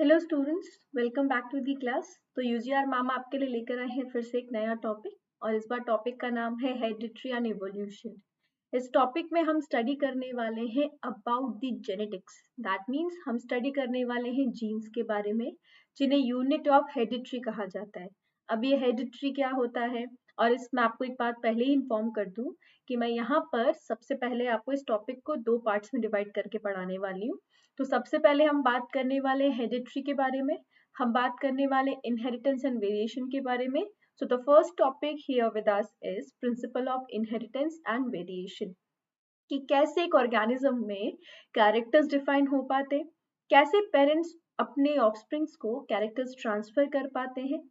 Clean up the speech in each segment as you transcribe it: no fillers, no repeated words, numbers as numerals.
Hello students, welcome back to the class. तो UGR ma'am आपके लिए लेकर आए हैं फिर से एक नया टॉपिक और इस बार टॉपिक का नाम है हेरिडिटरी एंड इवोल्यूशन। इस टॉपिक में हम स्टडी करने वाले हैं about the genetics. That means हम स्टडी करने वाले हैं जीन्स के बारे में, जिन्हें यूनिट ऑफ हेरिडिटरी कहा जाता है। अब ये हेरिडिटरी क्या होता है, और इसमें आपको एक बात पहले ही इन्फॉर्म कर दूं कि मैं यहाँ पर सबसे पहले आपको इस टॉपिक को दो पार्ट्स में डिवाइड करके पढ़ाने वाली हूँ। तो सबसे पहले हम बात करने वाले हेरिडिटरी के बारे में, हम बात करने वाले इनहेरिटेंस एंड वेरिएशन के बारे में। So the first topic here with us is principle of inheritance and variation, कि कैसे एक ऑर्गेनिज्म में कैरेक्टर्स डिफाइन हो पाते, कैसे पेरेंट्स अपने ऑफस्प्रिंग्स को कैरेक्टर्स ट्रांसफर कर पाते हैं,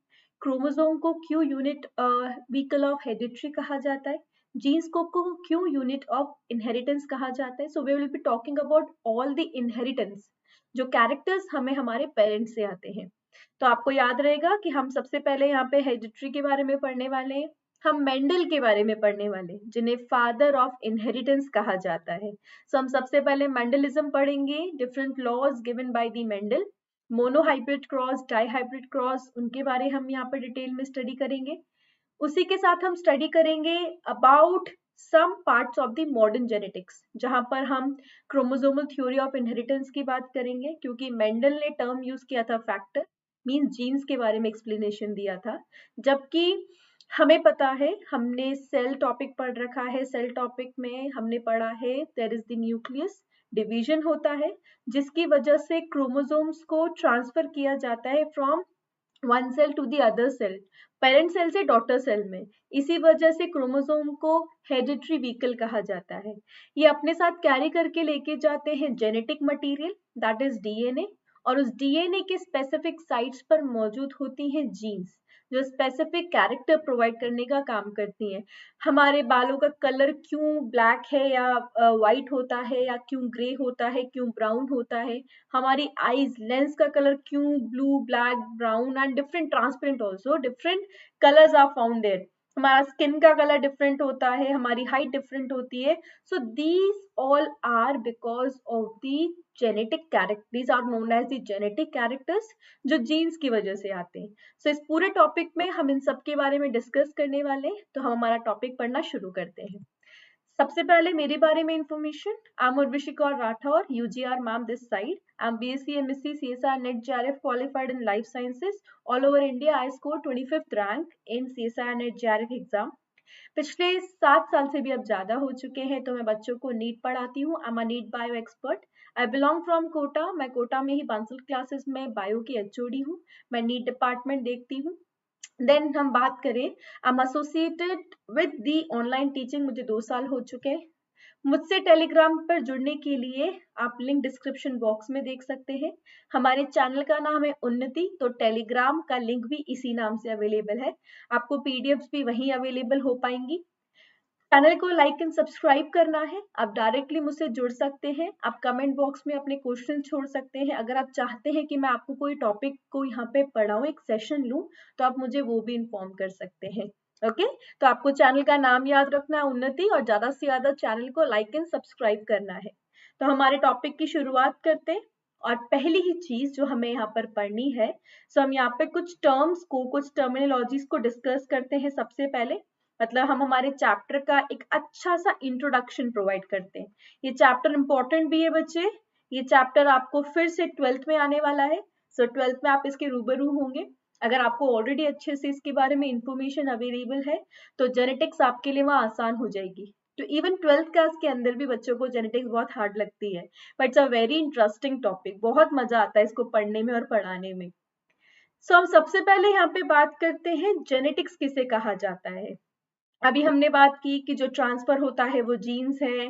क्रोमोसोम को क्यों यूनिट व्हीकल ऑफ हेरिडिटरी कहा जाता है, जीन्स को क्यों यूनिट ऑफ इनहेरिटेंस कहा जाता है। So we will be talking about all the inheritance, जो कैरेक्टर्स हमें हमारे पेरेंट्स से आते हैं। तो आपको याद रहेगा कि हम सबसे पहले यहाँ पे हेरिडिटरी के बारे में पढ़ने वाले हैं, हम मेंडल के बारे में पढ़ने वाले, जिन्हें फादर ऑफ इनहेरिटेंस कहा जाता है। सो हम सबसे पहले मेंडलिज्म पढ़ेंगे, different laws given by the Mendel, monohybrid cross, dihybrid cross, उनके बारे हम यहाँ पर डिटेल में स्टडी करेंगे। उसी के साथ हम स्टडी करेंगे about some parts of the modern genetics, जहां पर हम क्रोमोसोमल थ्योरी ऑफ इनहेरिटेंस की बात करेंगे, क्योंकि मेंडल ने टर्म यूज किया था फैक्टर मींस जीन्स के बारे में एक्सप्लेनेशन दिया था, जबकि हमें पता है, हमने सेल टॉपिक पढ़ रखा है, सेल टॉपिक में हमने पढ़ा है there is the nucleus, division होता है जिसकी वजह से क्रोमोसोम्स को ट्रांसफर किया जाता है from one cell to the other cell, parent cell से डॉटर सेल में। इसी वजह से क्रोमोसोम को हेरिडिटरी व्हीकल कहा जाता है। ये अपने साथ कैरी करके लेके जाते हैं genetic material, that is DNA, और उस डीएनए के स्पेसिफिक साइट्स पर मौजूद होती हैं जीन्स, जो स्पेसिफिक कैरेक्टर प्रोवाइड करने का काम करती हैं। हमारे बालों का कलर क्यों ब्लैक है या व्हाइट होता है, या क्यों ग्रे होता है, क्यों ब्राउन होता है, हमारी आईज लेंस का कलर क्यों blue, black, brown and different transparent, also different colours are found there. हमारा स्किन का कलर डिफरेंट होता है, हमारी हाइट डिफरेंट होती है। So these all are because of the genetic character, these are known as the genetic characters, जो genes की वजह से आते हैं। सो इस पूरे टॉपिक में हम इन सब के बारे में डिस्कस करने वाले हैं। तो हम हमारा टॉपिक पढ़ना शुरू करते हैं। सबसे पहले मेरे बारे में information, I am Urvashi Kaur Rathore, UGR ma'am this side. I am BSc MSc CSR net JRF qualified in life sciences all over India. I score 25th rank in CSR net JRF exam. पिछले 7 साल से भी अब ज्यादा हो चुके हैं, तो मैं बच्चों को नीट पढ़ाती हूँ। I am a NEET bio expert. I belong from Kota, मैं कोटा में ही बांसल क्लासेस में बायो की एचओडी हूँ। मैं नीट डिपार्टमेंट देखती हूँ। देन हम बात करें, I am associated with the online teaching, मुझे 2 साल हो चुके हैं। मुझसे टेलीग्राम पर जुड़ने के लिए आप लिंक डिस्क्रिप्शन बॉक्स में देख सकते हैं। हमारे चैनल का नाम है उन्नति, तो टेलीग्राम का लिंक भी इसी नाम से अवेलेबल है। आपको पीडीएफ्स भी वहीं अवेलेबल हो पाएंगी। चैनल को लाइक एंड सब्सक्राइब करना है। आप डायरेक्टली मुझसे जुड़ सकते हैं, आप कमेंट बॉक्स में अपने क्वेश्चन छोड़ सकते हैं। अगर आप चाहते हैं कि मैं आपको कोई टॉपिक को यहाँ पे पढ़ाऊँ, एक सेशन लूँ, तो आप मुझे वो भी इन्फॉर्म कर सकते हैं। ओके, तो आपको चैनल का नाम याद रखना है उन्नति, और ज्यादा से ज्यादा चैनल को लाइक एंड सब्सक्राइब करना है। तो हमारे टॉपिक की शुरुआत करते हैं, और पहली ही चीज जो हमें यहाँ पर पढ़नी है, सो हम यहाँ पे कुछ टर्म्स को, कुछ टर्मिनोलॉजीज को डिस्कस करते हैं। सबसे पहले मतलब हम हमारे चैप्टर का एक अच्छा सा इंट्रोडक्शन प्रोवाइड करते हैं। ये चैप्टर इंपॉर्टेंट भी है बच्चे, ये चैप्टर आपको फिर से 12th में आने वाला है। सो 12th में आप इसके रूबरू होंगे। अगर आपको ऑलरेडी अच्छे से इसके बारे में इंफॉर्मेशन अवेलेबल है, तो जेनेटिक्स आपके लिए वहाँ आसान हो जाएगी। तो इवन 12th क्लास के अंदर भी बच्चों को जेनेटिक्स बहुत हार्ड लगती है, but it's a very interesting topic, बहुत मजा आता है इसको पढ़ने में और पढ़ाने में। सो हम सबसे पहले यहाँ पे बात करते हैं जेनेटिक्स किसे कहा जाता है। अभी हमने बात की कि जो ट्रांसफर होता है वो जीन्स है,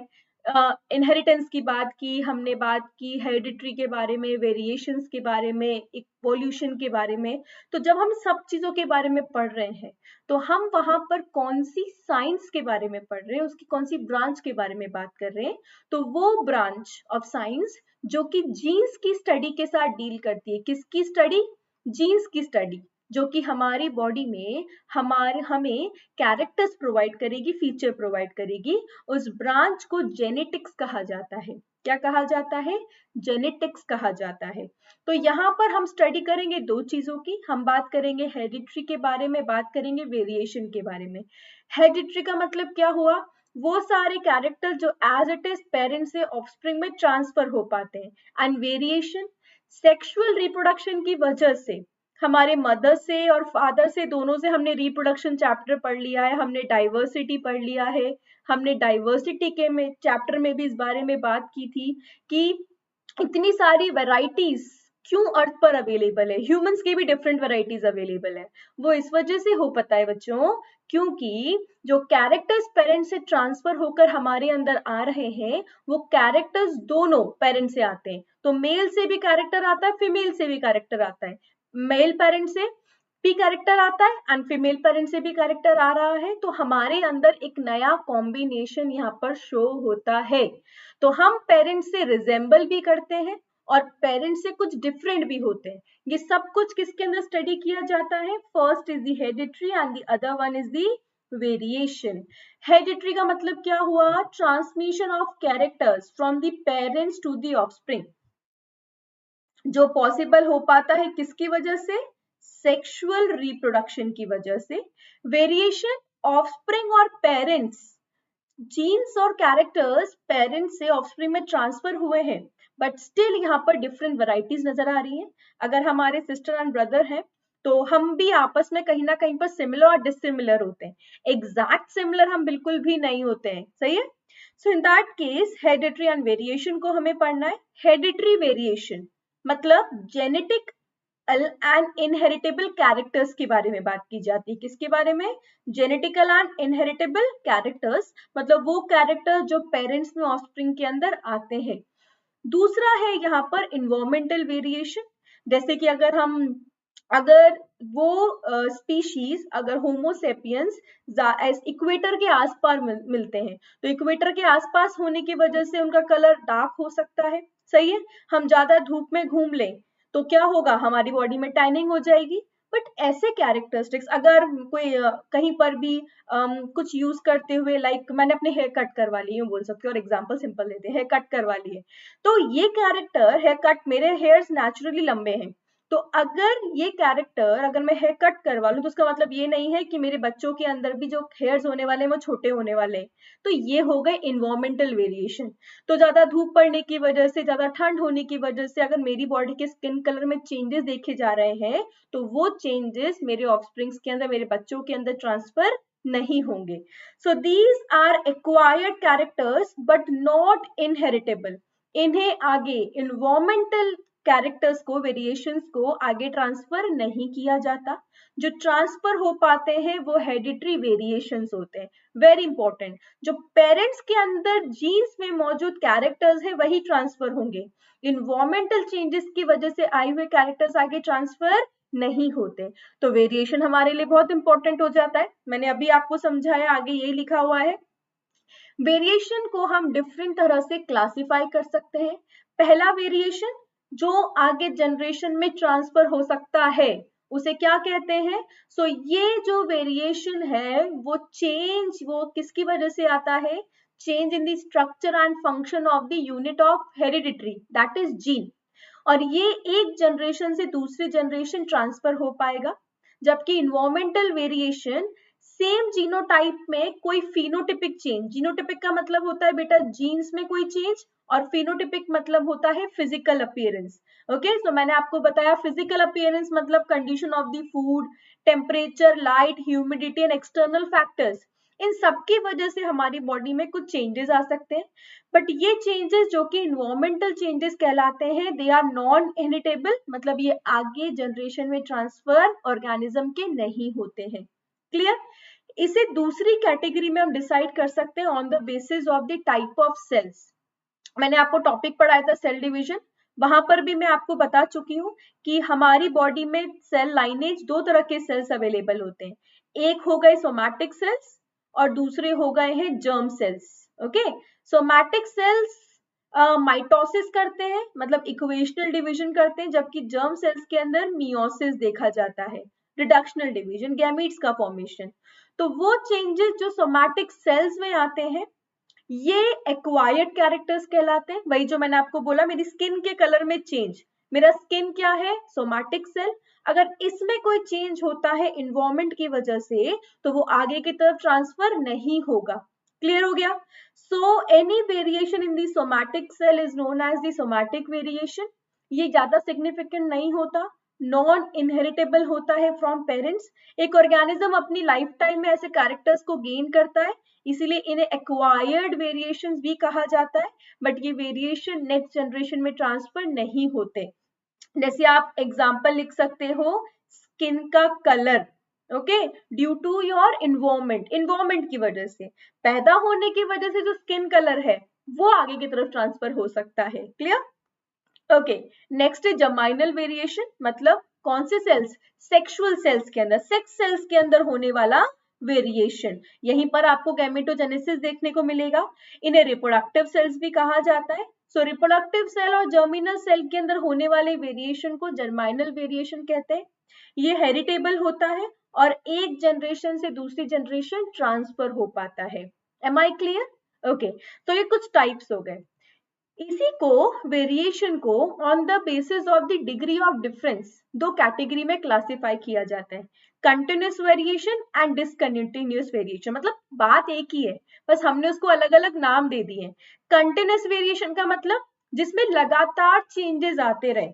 इनहेरिटेंस की बात की, हमने बात की हेरिडिटरी के बारे में, वेरिएशंस के बारे में, इवोल्यूशन के बारे में। तो जब हम सब चीजों के बारे में पढ़ रहे हैं, तो हम वहां पर कौन सी साइंस के बारे में पढ़ रहे हैं, उसकी कौन सी ब्रांच के बारे में बात कर रहे हैं, तो वो ब्रांच ऑफ साइंस जो कि जीन्स की स्टडी के साथ डील करती है। किसकी स्टडी? जीन्स की स्टडी। जो कि हमारी बॉडी में हमें कैरेक्टर्स प्रोवाइड करेगी, फीचर प्रोवाइड करेगी, उस ब्रांच को जेनेटिक्स कहा जाता है। क्या कहा जाता है? जेनेटिक्स कहा जाता है। तो यहाँ पर हम स्टडी करेंगे दो चीजों की, हम बात करेंगे हेरिडिटरी के बारे में, बात करेंगे वेरिएशन के बारे में। हेरिडिटरी का मतलब क्या हुआ? वो सारे कैरेक्टर जो एज इट इज पेरेंट से ऑफस्प्रिंग में ट्रांसफर हो पाते हैं। एंड वेरिएशन सेक्सुअल रिप्रोडक्शन की वजह से, हमारे मदर से और फादर से, दोनों से हमने रिप्रोडक्शन चैप्टर पढ़ लिया है, हमने डाइवर्सिटी पढ़ लिया है, हमने डाइवर्सिटी के चैप्टर में भी इस बारे में बात की थी कि इतनी सारी वैरायटीज क्यों अर्थ पर अवेलेबल है, ह्यूमंस की भी डिफरेंट वैरायटीज अवेलेबल है। वो इस वजह से हो पाता है बच्चों, क्योंकि जो कैरेक्टर्स पेरेंट से ट्रांसफर होकर हमारे अंदर आ रहे हैं, वो कैरेक्टर्स दोनों पेरेंट से आते हैं। तो मेल से भी कैरेक्टर आता है, फीमेल से भी कैरेक्टर आता है। मेल पेरेंट से भी कैरेक्टर आता है एंड फीमेल पेरेंट से भी कैरेक्टर आ रहा है, तो हमारे अंदर एक नया कॉम्बिनेशन यहाँ पर शो होता है। तो हम पेरेंट से रिजेंबल भी करते हैं और पेरेंट से कुछ डिफरेंट भी होते हैं। ये सब कुछ किसके अंदर स्टडी किया जाता है? First is the hereditary and the other one is the variation. Hereditary का मतलब क्या हुआ? Transmission of characters from the parents to the offspring, जो पॉसिबल हो पाता है किसकी वजह से? सेक्सुअल रिप्रोडक्शन की वजह से। वेरिएशन ऑफस्प्रिंग और पेरेंट्स, जीन्स और कैरेक्टर्स पेरेंट्स से ऑफस्प्रिंग में ट्रांसफर हुए हैं, बट स्टिल यहाँ पर डिफरेंट वैरायटीज नजर आ रही हैं। अगर हमारे सिस्टर एंड ब्रदर हैं तो हम भी आपस में कहीं ना कहीं पर सिमिलर और डिसिमिलर होते हैं, एग्जैक्ट सिमिलर हम बिल्कुल भी नहीं होते हैं, सही है। So in that case hereditary and variation को हमें पढ़ना है। हेरिडिटरी वेरिएशन मतलब जेनेटिक एंड इनहेरिटेबल कैरेक्टर्स के बारे में बात की जाती है। किसके बारे में? जेनेटिकल एंड इनहेरिटेबल कैरेक्टर्स, मतलब वो कैरेक्टर जो पेरेंट्स में ऑफस्प्रिंग के अंदर आते हैं। दूसरा है यहाँ पर इन्वायरमेंटल वेरिएशन, जैसे कि अगर वो स्पीशीज, अगर होमोसेपियंस इक्वेटर के आसपास मिलते हैं, तो इक्वेटर के आसपास होने की वजह से उनका कलर डार्क हो सकता है, सही है। हम ज्यादा धूप में घूम लें तो क्या होगा? हमारी बॉडी में टैनिंग हो जाएगी। बट ऐसे कैरेक्टरिस्टिक्स अगर कोई कहीं पर भी कुछ यूज करते हुए, लाइक मैंने अपने हेयर कट करवा ली, बोल सकते हो, और एग्जांपल सिंपल लेते हैं, हेयर कट करवा लिए, तो ये कैरेक्टर हेयर कट, मेरे हेयर्स नेचुरली लंबे हैं, तो अगर ये कैरेक्टर अगर मैं हेयर कट करवा लूं तो उसका मतलब ये नहीं है कि मेरे बच्चों के अंदर भी जो हेयर्स होने वाले हैं वो छोटे होने वाले हैं। तो ये हो गए इन्वायरमेंटल वेरिएशन। तो ज्यादा धूप पड़ने की वजह से, ज्यादा ठंड होने की वजह से अगर मेरी बॉडी के स्किन कलर में चेंजेस देखे जा रहे हैं, तो वो चेंजेस मेरे ऑफस्प्रिंग्स के अंदर, मेरे बच्चों के अंदर ट्रांसफर नहीं होंगे। So these are acquired characters but not inheritable. इन्हें आगे इन्वायरमेंटल कैरेक्टर्स को, वेरिएशंस को आगे ट्रांसफर नहीं किया जाता। जो ट्रांसफर हो पाते हैं वो हेरिडिटरी वेरिएशंस होते हैं। वेरी इंपॉर्टेंट, जो पेरेंट्स के अंदर जीन्स में मौजूद कैरेक्टर्स है वही ट्रांसफर होंगे। इन्वायरमेंटल चेंजेस की वजह से आए हुए कैरेक्टर्स आगे ट्रांसफर नहीं होते। तो वेरिएशन हमारे लिए बहुत इंपॉर्टेंट हो जाता है। मैंने अभी आपको समझाया, आगे यही लिखा हुआ है। वेरिएशन को हम डिफरेंट तरह से क्लासिफाई कर सकते हैं। पहला वेरिएशन जो आगे जनरेशन में ट्रांसफर हो सकता है उसे क्या कहते हैं? सो ये जो वेरिएशन है वो किसकी वजह से आता है? Change in the structure and function of the unit of hereditary, that is gene. और ये एक जनरेशन से दूसरी जनरेशन ट्रांसफर हो पाएगा। जबकि इन्वायरमेंटल वेरिएशन सेम जीनोटाइप में कोई फिनोटिपिक चेंज, जीनोटिपिक का मतलब होता है बेटा जीन्स में कोई चेंज, और फिनोटिपिक मतलब होता है फिजिकल अपीयरेंस। ओके, सो मैंने आपको बताया फिजिकल अपीयरेंस मतलब condition of the food, temperature, light, humidity and external factors, इन सबकी वजह से हमारी बॉडी में कुछ चेंजेस आ सकते हैं। बट ये चेंजेस जो कि इन्वायरमेंटल चेंजेस कहलाते हैं, दे आर नॉन इनहेरिटेबल, मतलब ये आगे जनरेशन में ट्रांसफर ऑर्गेनिज्म के नहीं होते हैं। क्लियर? इसे दूसरी कैटेगरी में हम डिसाइड कर सकते हैं on the basis of the type of cells. मैंने आपको टॉपिक पढ़ाया था सेल डिवीजन, वहां पर भी मैं आपको बता चुकी हूँ कि हमारी बॉडी में सेल लाइनेज, दो तरह के सेल्स अवेलेबल होते हैं। एक हो गए सोमैटिक सेल्स और दूसरे हो गए हैं germ cells. Okay, somatic cells mitosis करते हैं, मतलब इक्वेशनल डिवीजन करते हैं, जबकि जर्म सेल्स के अंदर मियोसिस देखा जाता है। रिडक्शनल डिवीजन, गैमीट्स का फॉर्मेशन। तो वो चेंजेस जो सोमैटिक सेल्स में आते हैं ये एक्वायर्ड कैरेक्टर्स कहलाते हैं। वही जो मैंने आपको बोला, मेरी स्किन के कलर में चेंज, मेरा स्किन क्या है, सोमैटिक सेल। अगर इसमें कोई चेंज होता है इन्वायरमेंट की वजह से तो वो आगे की तरफ ट्रांसफर नहीं होगा। क्लियर हो गया? So any variation in the somatic cell is known as the somatic variation. ये ज्यादा सिग्निफिकेंट नहीं होता, नॉन इनहेरिटेबल होता है फ्रॉम पेरेंट्स। एक ऑर्गेनिज्म अपनी लाइफ टाइम में ऐसे कैरेक्टर्स को गेन करता है, इसीलिए इन्हें एक्वायर्ड वेरिएशंस भी कहा जाता है, बट ये वेरिएशन नेक्स्ट जनरेशन में ट्रांसफर नहीं होते। जैसे आप एग्जाम्पल लिख सकते हो, स्किन का colour, okay, due to your environment की वजह से, पैदा होने की वजह से जो स्किन कलर है वो आगे की तरफ ट्रांसफर हो सकता है। क्लियर? ओके, नेक्स्ट है जर्माइनल वेरिएशन, मतलब कौन से सेल्स, सेक्सुअल सेल्स के अंदर, सेक्स सेल्स के अंदर होने वाला वेरिएशन। यहीं पर आपको गैमेटोजेनेसिस देखने को मिलेगा। इन्हें रिप्रोडक्टिव सेल्स भी कहा जाता है। सो रिप्रोडक्टिव सेल और जर्मिनल सेल के अंदर होने वाले वेरिएशन को जर्माइनल वेरिएशन कहते हैं। ये हेरिटेबल होता है और एक जनरेशन से दूसरी जनरेशन ट्रांसफर हो पाता है। M I clear? ओके, तो ये कुछ टाइप्स हो गए। इसी को वेरिएशन को on the basis of the degree of difference दो कैटेगरी में क्लासिफाई किया जाता है, continuous variation and discontinuous variation. मतलब बात एक ही है, बस हमने उसको अलग अलग नाम दे दिए। कंटिन्यूस वेरिएशन का मतलब जिसमें लगातार चेंजेस आते रहे।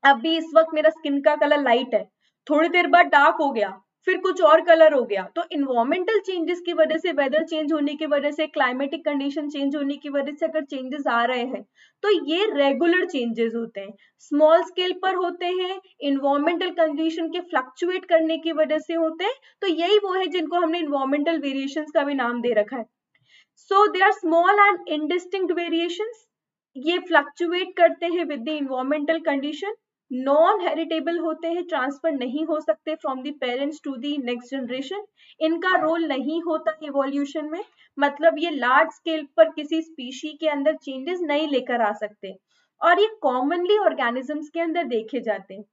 अभी इस वक्त मेरा स्किन का कलर लाइट है, थोड़ी देर बाद डार्क हो गया, फिर कुछ और कलर हो गया। तो इन्वायरमेंटल चेंजेस की वजह से, वेदर चेंज होने की वजह से, क्लाइमेटिक कंडीशन चेंज होने की वजह से अगर चेंजेस आ रहे हैं तो ये रेगुलर चेंजेस होते हैं, स्मॉल स्केल पर होते हैं, इन्वायरमेंटल कंडीशन के फ्लक्चुएट करने की वजह से होते हैं। तो यही वो है जिनको हमने इन्वायरमेंटल वेरिएशंस का भी नाम दे रखा है। So they are small and indistinct variations, ये फ्लक्चुएट करते हैं with the environmental condition, non heritable होते हैं, ट्रांसफर नहीं हो सकते from the parents to the next generation, इनका रोल नहीं होता इवोल्यूशन में। मतलब ये लार्ज स्केल पर किसी स्पीशी के अंदर चेंजेस नहीं लेकर आ सकते और ये कॉमनली ऑर्गेनिजम्स के अंदर देखे जाते हैं।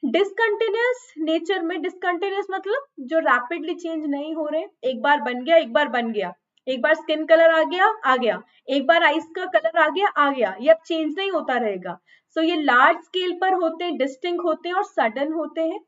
डिसकंटिन्यूअस नेचर में, डिसकंटिन्यूअस मतलब जो रैपिडली चेंज नहीं हो रहे, एक बार बन गया, एक बार बन गया, एक बार स्किन कलर आ गया, एक बार आइस का कलर आ गया, ये अब चेंज नहीं होता रहेगा। सो ये लार्ज स्केल पर होते हैं, डिस्टिंक्ट होते हैं और सडन होते हैं।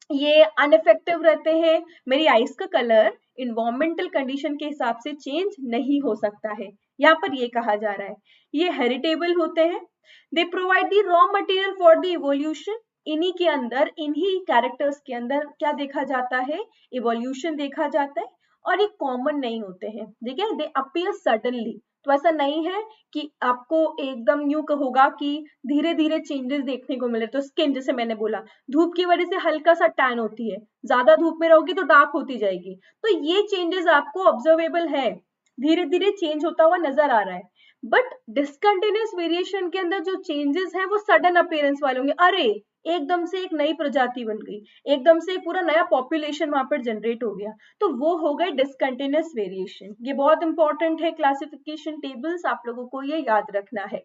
ये अनइफेक्टिव रहते हैं, मेरी आइस का कलर इन्वायरमेंटल कंडीशन के हिसाब से चेंज नहीं हो सकता है, यहाँ पर ये कहा जा रहा है। ये हेरिटेबल होते हैं, they provide the raw material for the evolution. इन्हीं के अंदर, इन्हीं कैरेक्टर्स के अंदर क्या देखा जाता है, इवोल्यूशन देखा जाता है। और ये कॉमन नहीं होते हैं, ठीक है, दे अपीयर सडनली। तो ऐसा नहीं है कि आपको एकदम यूं होगा कि धीरे धीरे चेंजेस देखने को मिले। तो स्किन, जैसे मैंने बोला, धूप की वजह से हल्का सा टैन होती है, ज्यादा धूप में रहोगी तो डार्क होती जाएगी। तो ये चेंजेस आपको ऑब्जर्वेबल है, धीरे धीरे चेंज होता हुआ नजर आ रहा है। बट डिसकंटिन्यूअस वेरिएशन के अंदर जो चेंजेस है वो सडन अपीयरेंस वाले होंगे। अरे एकदम से एक नई प्रजाति बन गई, एकदम से पूरा नया पॉपुलेशन वहां पर जनरेट हो गया, तो वो हो गए डिसकंटिन्यूअस वेरिएशन। ये बहुत इंपॉर्टेंट है, क्लासिफिकेशन टेबल्स आप लोगों को ये याद रखना है।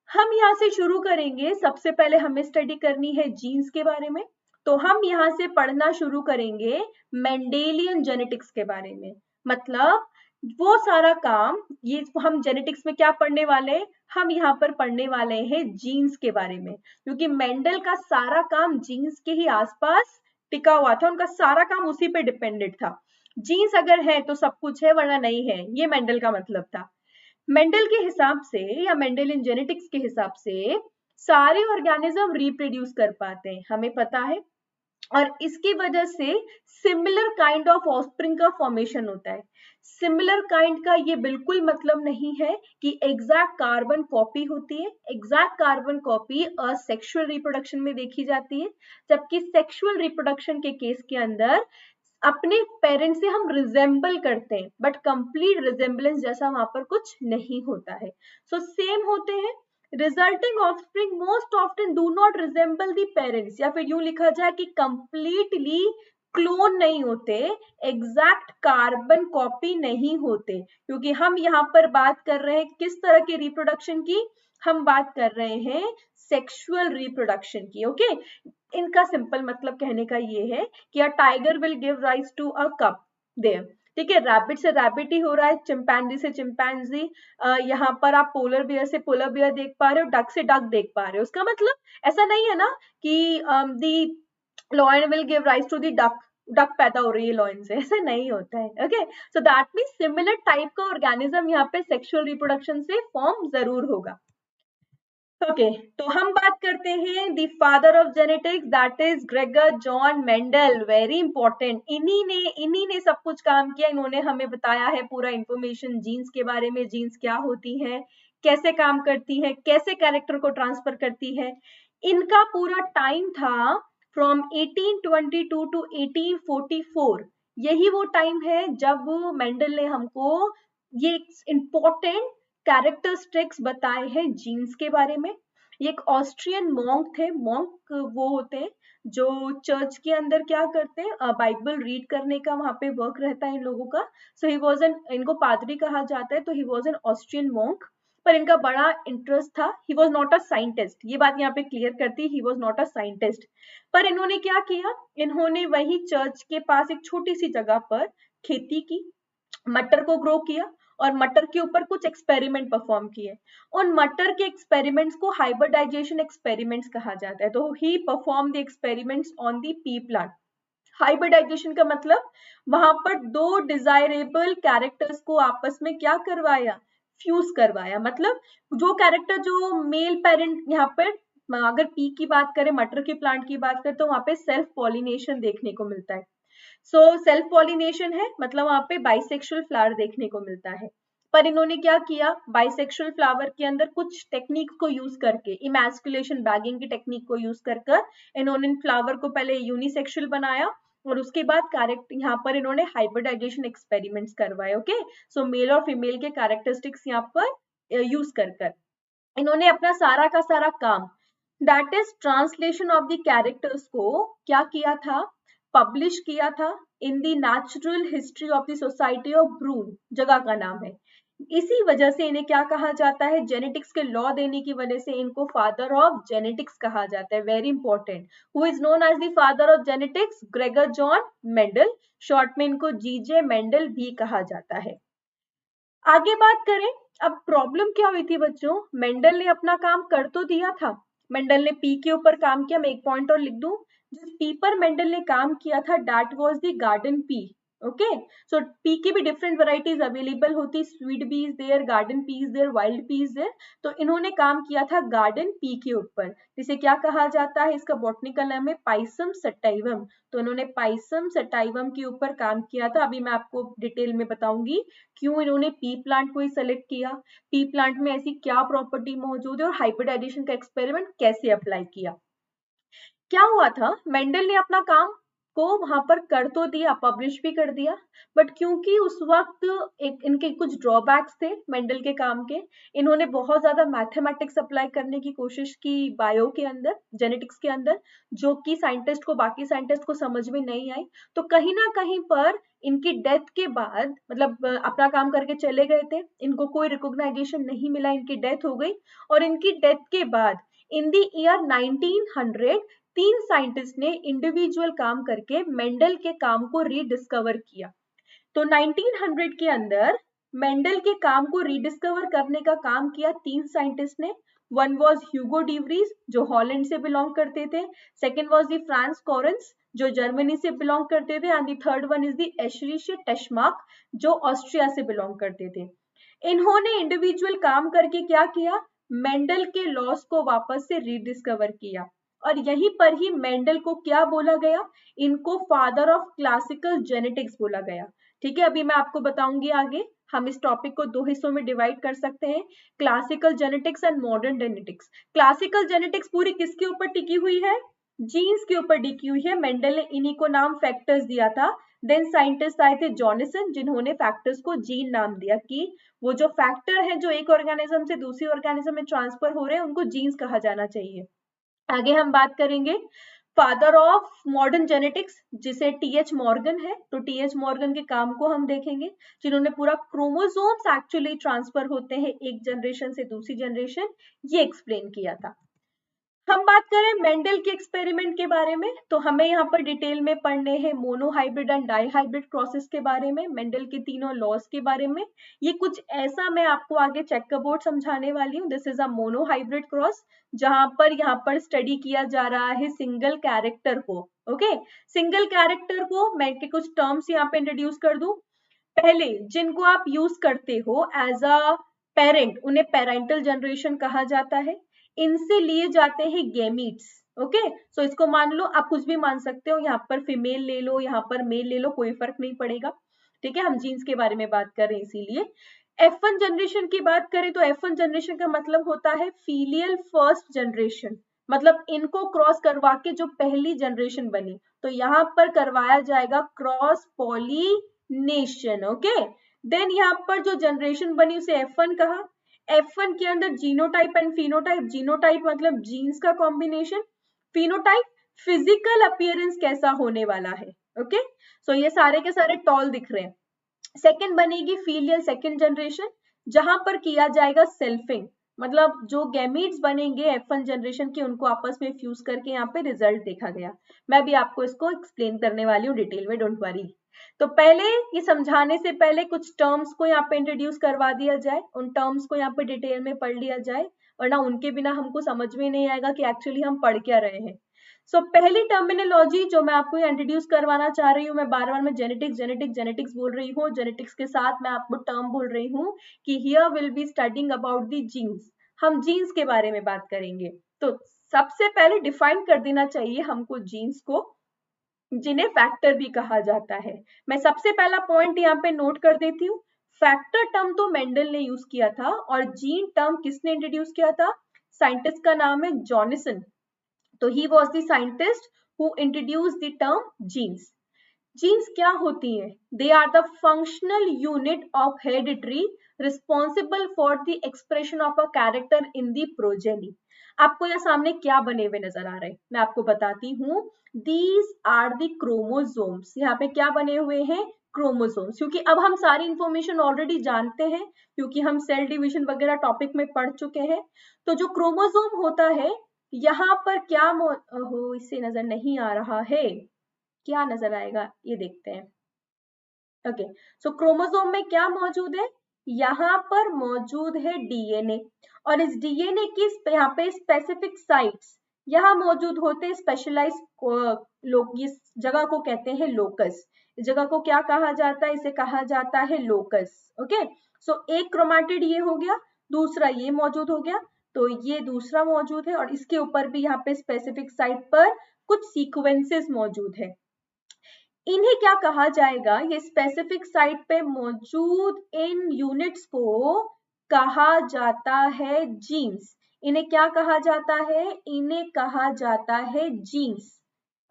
हम यहाँ से शुरू करेंगे, सबसे पहले हमें स्टडी करनी है जीन्स के बारे में। तो हम यहाँ से पढ़ना शुरू करेंगे मेंडेलियन जेनेटिक्स के बारे में। मतलब वो सारा काम, ये हम जेनेटिक्स में क्या पढ़ने वाले हैं, हम यहाँ पर पढ़ने वाले हैं जीन्स के बारे में, क्योंकि मेंडल का सारा काम जीन्स के ही आसपास टिका हुआ था, उनका सारा काम उसी पे डिपेंडेंट था। जीन्स अगर है तो सब कुछ है, वरना नहीं है, ये मेंडल का मतलब था। मेंडल के हिसाब से, या मेंडेलियन जेनेटिक्स के हिसाब से, सारे ऑर्गेनिज्म रिप्रोड्यूस कर पाते हैं, हमें पता है। और इसकी वजह से सिमिलर काइंड ऑफ ऑफस्प्रिंग का फॉर्मेशन होता है। सिमिलर काइंड का ये बिल्कुल मतलब नहीं है कि एग्जैक्ट कार्बन कॉपी होती है। Exact carbon copy sexual reproduction में देखी जाती है, जबकि सेक्सुअल रिप्रोडक्शन के केस के अंदर अपने पेरेंट से हम रिजेंबल करते हैं, बट कंप्लीट रिजेंबलेंस जैसा वहां पर कुछ नहीं होता है। सो सेम होते हैं। Resulting offspring most often do not resemble the parents, या फिर यूं लिखा जाए कि कंप्लीटली क्लोन नहीं होते, एग्जैक्ट कार्बन कॉपी नहीं होते, क्योंकि हम यहाँ पर बात कर रहे हैं किस तरह के रिप्रोडक्शन की, हम बात कर रहे हैं सेक्सुअल रिप्रोडक्शन की। ओके, इनका सिंपल मतलब कहने का ये है कि a tiger will give rise to a cub there. ठीक है, रैबिट से रैबिट ही हो रहा है, चिंपैंजी से चिंपैंजी, यहाँ पर आप पोलर बियर से पोलर बियर देख पा रहे हो, डक से डक देख पा रहे हो। उसका मतलब ऐसा नहीं है ना कि the lion will give rise to the duck, duck पैदा हो रही है लॉयन से, ऐसा नहीं होता है। Okay, so that means similar type का ऑर्गेनिज्म यहाँ पे सेक्सुअल रिप्रोडक्शन से फॉर्म जरूर होगा। ओके, तो हम बात करते हैं the father of genetics, that is Gregor John Mendel. Very important, इन्हीं ने सब कुछ काम किया। इन्होंने हमें बताया है पूरा इंफॉर्मेशन जीन्स के बारे में, जीन्स क्या होती है, कैसे काम करती है, कैसे कैरेक्टर को ट्रांसफर करती है। इनका पूरा टाइम था फ्रॉम 1822 टू 1844। यही वो टाइम है जब मेंडल ने हमको ये इंपॉर्टेंट कैरेक्टरिस्टिक्स बताए हैं जीन्स के बारे में। ये एक ऑस्ट्रियन मॉन्क थे। मॉन्क वो होते हैं जो चर्च के अंदर क्या करते हैं, बाइबल रीड करने का वहां पे वर्क रहता है इन लोगों का। सो ही वॉज एन, इनको पादरी कहा जाता है, तो he was an Austrian monk. पर इनका बड़ा इंटरेस्ट था, he was not a scientist, ये बात यहाँ पे क्लियर करती है, he was not a scientist. पर इन्होंने क्या किया, इन्होंने वही चर्च के पास एक छोटी सी जगह पर खेती की, मटर को ग्रो किया और मटर के ऊपर कुछ एक्सपेरिमेंट परफॉर्म किए। उन मटर के एक्सपेरिमेंट्स को हाइब्रिडाइजेशन एक्सपेरिमेंट्स कहा जाता है। तो ही perform the experiments on the pea plant. Hybridisation का मतलब वहां पर दो डिजायरेबल कैरेक्टर्स को आपस में क्या करवाया, फ्यूज करवाया। मतलब जो कैरेक्टर जो मेल पेरेंट, यहाँ पर अगर पी की बात करें, मटर के प्लांट की बात करें, तो वहां पे सेल्फ पॉलिनेशन देखने को मिलता है। सो सेल्फ पॉलिनेशन है, मतलब वहां पे बाइसेक्सुअल फ्लावर देखने को मिलता है। पर इन्होंने क्या किया, बाइसेक्सुअल फ्लावर के अंदर कुछ टेक्निक को यूज करके, इमैस्कुलेशन बैगिंग की टेक्निक को यूज कर इन्होंने फ्लावर को पहले यूनिसेक्सुअल बनाया और उसके बाद कैरेक्टर यहाँ पर इन्होंने हाइब्रिडाइजेशन एक्सपेरिमेंट्स करवाए। ओके, सो मेल और फीमेल के कैरेक्टरिस्टिक्स यहाँ पर यूज कर इन्होंने अपना सारा का सारा काम, that is translation of the characters को क्या किया था, पब्लिश किया था in the natural history of the society of Brunn, जगह का नाम है। इसी वजह से इन्हें क्या कहा जाता है, जेनेटिक्स के लॉ देने की वजह से इनको फादर ऑफ जेनेटिक्स कहा जाता है। Very important, who is known as the father of genetics, Gregor John Mendel. Short में इनको जीजे मेंडल भी कहा जाता है। आगे बात करें, अब प्रॉब्लम क्या हुई थी बच्चों, मेंडल ने अपना काम कर तो दिया था, मेंडल ने पी के ऊपर काम किया। मैं एक पॉइंट और लिख दूं, जिस पी पर मेंडल ने काम किया था that was the garden pea. Okay, so pea की भी डिफरेंट वैरायटीज अवेलेबल होती, sweet pea is there, garden pea is there, wild pea is there. तो इन्होंने काम किया था गार्डन पी के ऊपर, जिसे क्या कहा जाता है, इसका बॉटनिकल नाम है पाइसम सटाइवम। तो इन्होंने पाइसम सटाइवम के ऊपर काम किया था। अभी मैं आपको डिटेल में बताऊंगी क्यों इन्होंने पी प्लांट को ही सेलेक्ट किया, पी प्लांट में ऐसी क्या प्रॉपर्टी मौजूद है और हाइब्रिडाइजेशन का एक्सपेरिमेंट कैसे अप्लाई किया। क्या हुआ था, मेंडल ने अपना काम को वहां पर कर तो दिया, पब्लिश भी कर दिया, बट क्योंकि उस वक्त एक इनके कुछ ड्रॉबैक्स थे मेंडल के काम के, इन्होंने बहुत ज्यादा मैथमेटिक्स अप्लाई करने की कोशिश की बायो के अंदर, जेनेटिक्स के अंदर, जो कि साइंटिस्ट को, बाकी साइंटिस्ट को समझ में नहीं आई। तो कहीं ना कहीं पर इनकी डेथ के बाद, मतलब अपना काम करके चले गए थे, इनको कोई रिकॉग्नाइजेशन नहीं मिला, इनकी डेथ हो गई। और इनकी डेथ के बाद इन द ईयर 1900 तीन साइंटिस्ट ने इंडिविजुअल काम करके मेंडल के काम को रीडिस्कवर किया। तो 1900 के अंदर मेंडल के काम को रीडिस्कवर करने का काम किया तीन साइंटिस्ट ने। वन वाज ह्यूगो डिवरीज जो हॉलैंड से बिलोंग करते थे, second was the France Correns जो जर्मनी से बिलोंग करते थे, and the third one is the Erich Tschermak जो ऑस्ट्रिया से बिलोंग करते थे। इन्होंने इंडिविजुअल काम करके क्या किया, मेंडल के लॉस को वापस से रीडिस्कवर किया। और यहीं पर ही मेंडल को क्या बोला गया, इनको फादर ऑफ क्लासिकल जेनेटिक्स बोला गया। ठीक है, अभी मैं आपको बताऊंगी आगे, हम इस टॉपिक को दो हिस्सों में डिवाइड कर सकते हैं, classical genetics and modern genetics. Classical genetics पूरी किसके ऊपर टिकी हुई है, जीन्स के ऊपर टिकी हुई है। मेंडल ने इन्हीं को नाम फैक्टर्स दिया था। देन साइंटिस्ट आए थे जॉनसन, जिन्होंने फैक्टर्स को जीन नाम दिया, कि वो जो फैक्टर है जो एक ऑर्गेनिज्म से दूसरी ऑर्गेनिज्म में ट्रांसफर हो रहे हैं उनको जीन्स कहा जाना चाहिए। आगे हम बात करेंगे फादर ऑफ मॉडर्न जेनेटिक्स, जिसे टीएच मॉर्गन है, तो टीएच मॉर्गन के काम को हम देखेंगे, जिन्होंने पूरा क्रोमोसोम्स एक्चुअली ट्रांसफर होते हैं एक जनरेशन से दूसरी जनरेशन, ये एक्सप्लेन किया था। हम बात करें मेंडल के एक्सपेरिमेंट के बारे में, तो हमें यहाँ पर डिटेल में पढ़ने हैं मोनोहाइब्रिड एंड डाईहाइब्रिड क्रॉसेस के बारे में, मेंडल के तीनों लॉज के बारे में। ये कुछ ऐसा मैं आपको आगे चेकरबोर्ड समझाने वाली हूँ। This is a monohybrid cross, जहां पर यहाँ पर स्टडी किया जा रहा है सिंगल कैरेक्टर को। ओके, सिंगल कैरेक्टर को मैं के कुछ टर्म्स यहाँ पे इंट्रोड्यूस कर दूं। पहले जिनको आप यूज करते हो एज अ पेरेंट, उन्हें पेरेंटल जनरेशन कहा जाता है। इनसे लिए जाते हैं गेमीट्स। ओके, सो इसको मान लो, आप कुछ भी मान सकते हो, यहाँ पर फीमेल ले लो, यहाँ पर मेल ले लो, कोई फर्क नहीं पड़ेगा। ठीक है, हम जीन्स के बारे में बात कर रहे हैं इसीलिए। F1 जनरेशन की बात करें तो F1 जनरेशन का मतलब होता है फीलियल फर्स्ट जनरेशन, मतलब इनको क्रॉस करवा के जो पहली जनरेशन बनी, तो यहाँ पर करवाया जाएगा क्रॉस पॉलिनेशन। ओके, देन यहाँ पर जो जनरेशन बनी उसे F1 कहा। F1 के अंदर जीनोटाइप एंड फिनोटाइप, जीनोटाइप मतलब जीन्स का कॉम्बिनेशन, फिनोटाइप फिजिकल अपीयरेंस कैसा होने वाला है। ओके, सो ये सारे के सारे टॉल दिख रहे हैं। सेकंड बनेगी फीलियल सेकंड जनरेशन, जहां पर किया जाएगा सेल्फिंग, मतलब जो गैमीट्स बनेंगे F1 जनरेशन के, उनको आपस में फ्यूज करके यहाँ पे रिजल्ट देखा गया। मैं भी आपको इसको एक्सप्लेन करने वाली हूँ डिटेल में, डोंट वरी। तो पहले ये समझाने से पहले कुछ टर्म्स को यहाँ पे इंट्रोड्यूस करवा दिया जाए, उन टर्म्स को यहाँ पे डिटेल में पढ़ लिया जाए, वरना उनके बिना हमको समझ में नहीं आएगा कि एक्चुअली हम पढ़ क्या रहे हैं। सो पहली टर्मिनोलॉजी जो मैं आपको इंट्रोड्यूस करवाना चाह रही हूँ, मैं बार बार मैं जेनेटिक्स बोल रही हूँ, जेनेटिक्स के साथ मैं आपको टर्म बोल रही हूँ कि here will be studying about the genes, हम जीन्स के बारे में बात करेंगे। तो सबसे पहले डिफाइन कर देना चाहिए हमको जीन्स को, जिन्हें फैक्टर भी कहा जाता है। मैं सबसे पहला पॉइंट यहाँ पे नोट कर देती हूँ, फैक्टर टर्म तो मेंडल ने यूज किया था, और जीन टर्म किसने इंट्रोड्यूस किया था? साइंटिस्ट का नाम है जॉनसन। तो he was the scientist who introduce the term genes. Genes क्या होती हैं? They are the functional unit of hereditary responsible for the expression of a character in the progeny. आपको यहाँ सामने क्या बने हुए नजर आ रहे हैं, मैं आपको बताती हूँ। दीज आर द क्रोमोसोम्स, यहाँ पे क्या बने हुए हैं? क्रोमोसोम्स। क्योंकि अब हम सारी इंफॉर्मेशन ऑलरेडी जानते हैं, क्योंकि हम सेल डिवीजन वगैरह टॉपिक में पढ़ चुके हैं। तो जो क्रोमोसोम होता है, यहाँ पर क्या हो, इससे नजर नहीं आ रहा है, क्या नजर आएगा ये देखते हैं। ओके, सो क्रोमोसोम में क्या मौजूद है? यहाँ पर मौजूद है डीएनए, और इस डीएनए की यहाँ पे स्पेसिफिक साइट्स यहाँ मौजूद होते हैं, स्पेशलाइज लोग, इस जगह को कहते हैं लोकस। इस जगह को क्या कहा जाता है? इसे कहा जाता है लोकस। ओके, सो एक क्रोमैटिड ये हो गया, दूसरा ये मौजूद हो गया, तो ये दूसरा मौजूद है, और इसके ऊपर भी यहाँ पे स्पेसिफिक साइट पर कुछ सीक्वेंसेस मौजूद है। इन्हें क्या कहा जाएगा? ये स्पेसिफिक साइट पे मौजूद इन यूनिट्स को कहा जाता है जीन्स। इन्हें क्या कहा जाता है? इन्हें कहा जाता है जीन्स।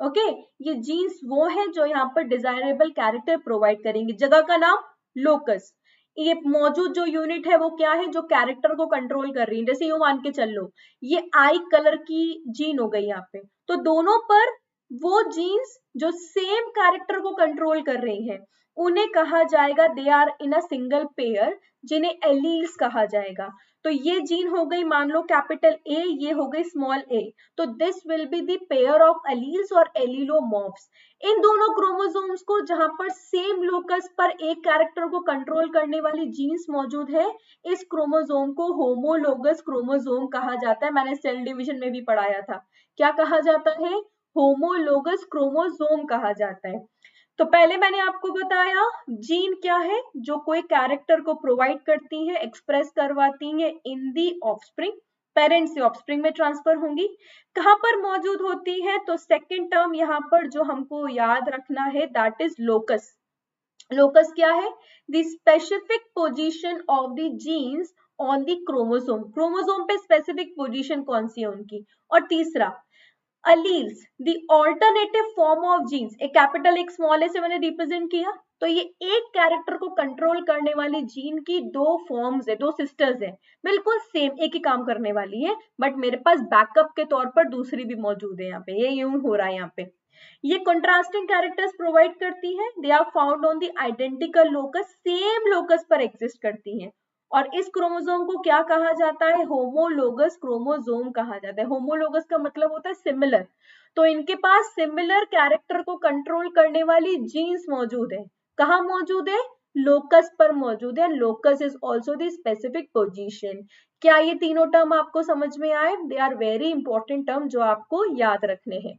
ओके, ये जीन्स वो है जो यहाँ पर डिजायरेबल कैरेक्टर प्रोवाइड करेंगे। जगह का नाम लोकस। ये मौजूद जो यूनिट है वो क्या है? जो कैरेक्टर को कंट्रोल कर रही है। जैसे यूं मान के चल लो, ये आई कलर की जीन हो गई यहाँ पे, तो दोनों पर वो जीन्स जो सेम कैरेक्टर को कंट्रोल कर रही हैं, उन्हें कहा जाएगा they are in a single pair, जिन्हें एलील्स कहा जाएगा। तो ये जीन हो गई मान लो कैपिटल ए, ये हो गई स्मॉल ए, तो this will be the pair of alleles और एलिलोमॉर्फ्स। इन दोनों क्रोमोसोम्स को जहां पर सेम लोकस पर एक कैरेक्टर को कंट्रोल करने वाली जीन्स मौजूद है, इस क्रोमोसोम को होमोलोगस क्रोमोसोम कहा जाता है। मैंने सेल डिवीजन में भी पढ़ाया था, क्या कहा जाता है? होमोलोगस क्रोमोसोम कहा जाता है। तो पहले मैंने आपको बताया जीन क्या है? जो कोई कैरेक्टर को प्रोवाइड करती है, एक्सप्रेस करवाती है इन दी ऑफस्प्रिंग, पेरेंट से ऑफस्प्रिंग में ट्रांसफर होंगी। कहां पर मौजूद होती है? तो सेकेंड टर्म यहाँ पर जो हमको याद रखना है, दैट इज लोकस। लोकस क्या है? The specific position of the genes on the chromosome. Chromosome पे स्पेसिफिक पोजीशन कौन सी है उनकी। और तीसरा alleles, the alternative form of genes. एक कैपिटल एक स्मॉल ए से मैंने रिप्रेजेंट किया, तो ये एक कैरेक्टर को कंट्रोल करने वाली जीन की दो फॉर्म्स है, दो सिस्टर्स है, बिल्कुल सेम एक ही काम करने वाली है, बट मेरे पास बैकअप के तौर पर दूसरी भी मौजूद है यहाँ पे, ये यूं हो रहा है यहाँ पे। ये कंट्रास्टिंग कैरेक्टर्स प्रोवाइड करती है, they are found on the identical locus, same locus पर एग्जिस्ट करती हैं। और इस क्रोमोसोम को क्या कहा जाता है? होमोलोगस क्रोमोसोम कहा जाता है। होमोलोगस का मतलब होता है सिमिलर, तो इनके पास सिमिलर कैरेक्टर को कंट्रोल करने वाली जीन्स मौजूद है। कहाँ मौजूद है? लोकस पर मौजूद है। Locus is also the specific position. क्या ये तीनों टर्म आपको समझ में आए? They are very important term जो आपको याद रखने हैं।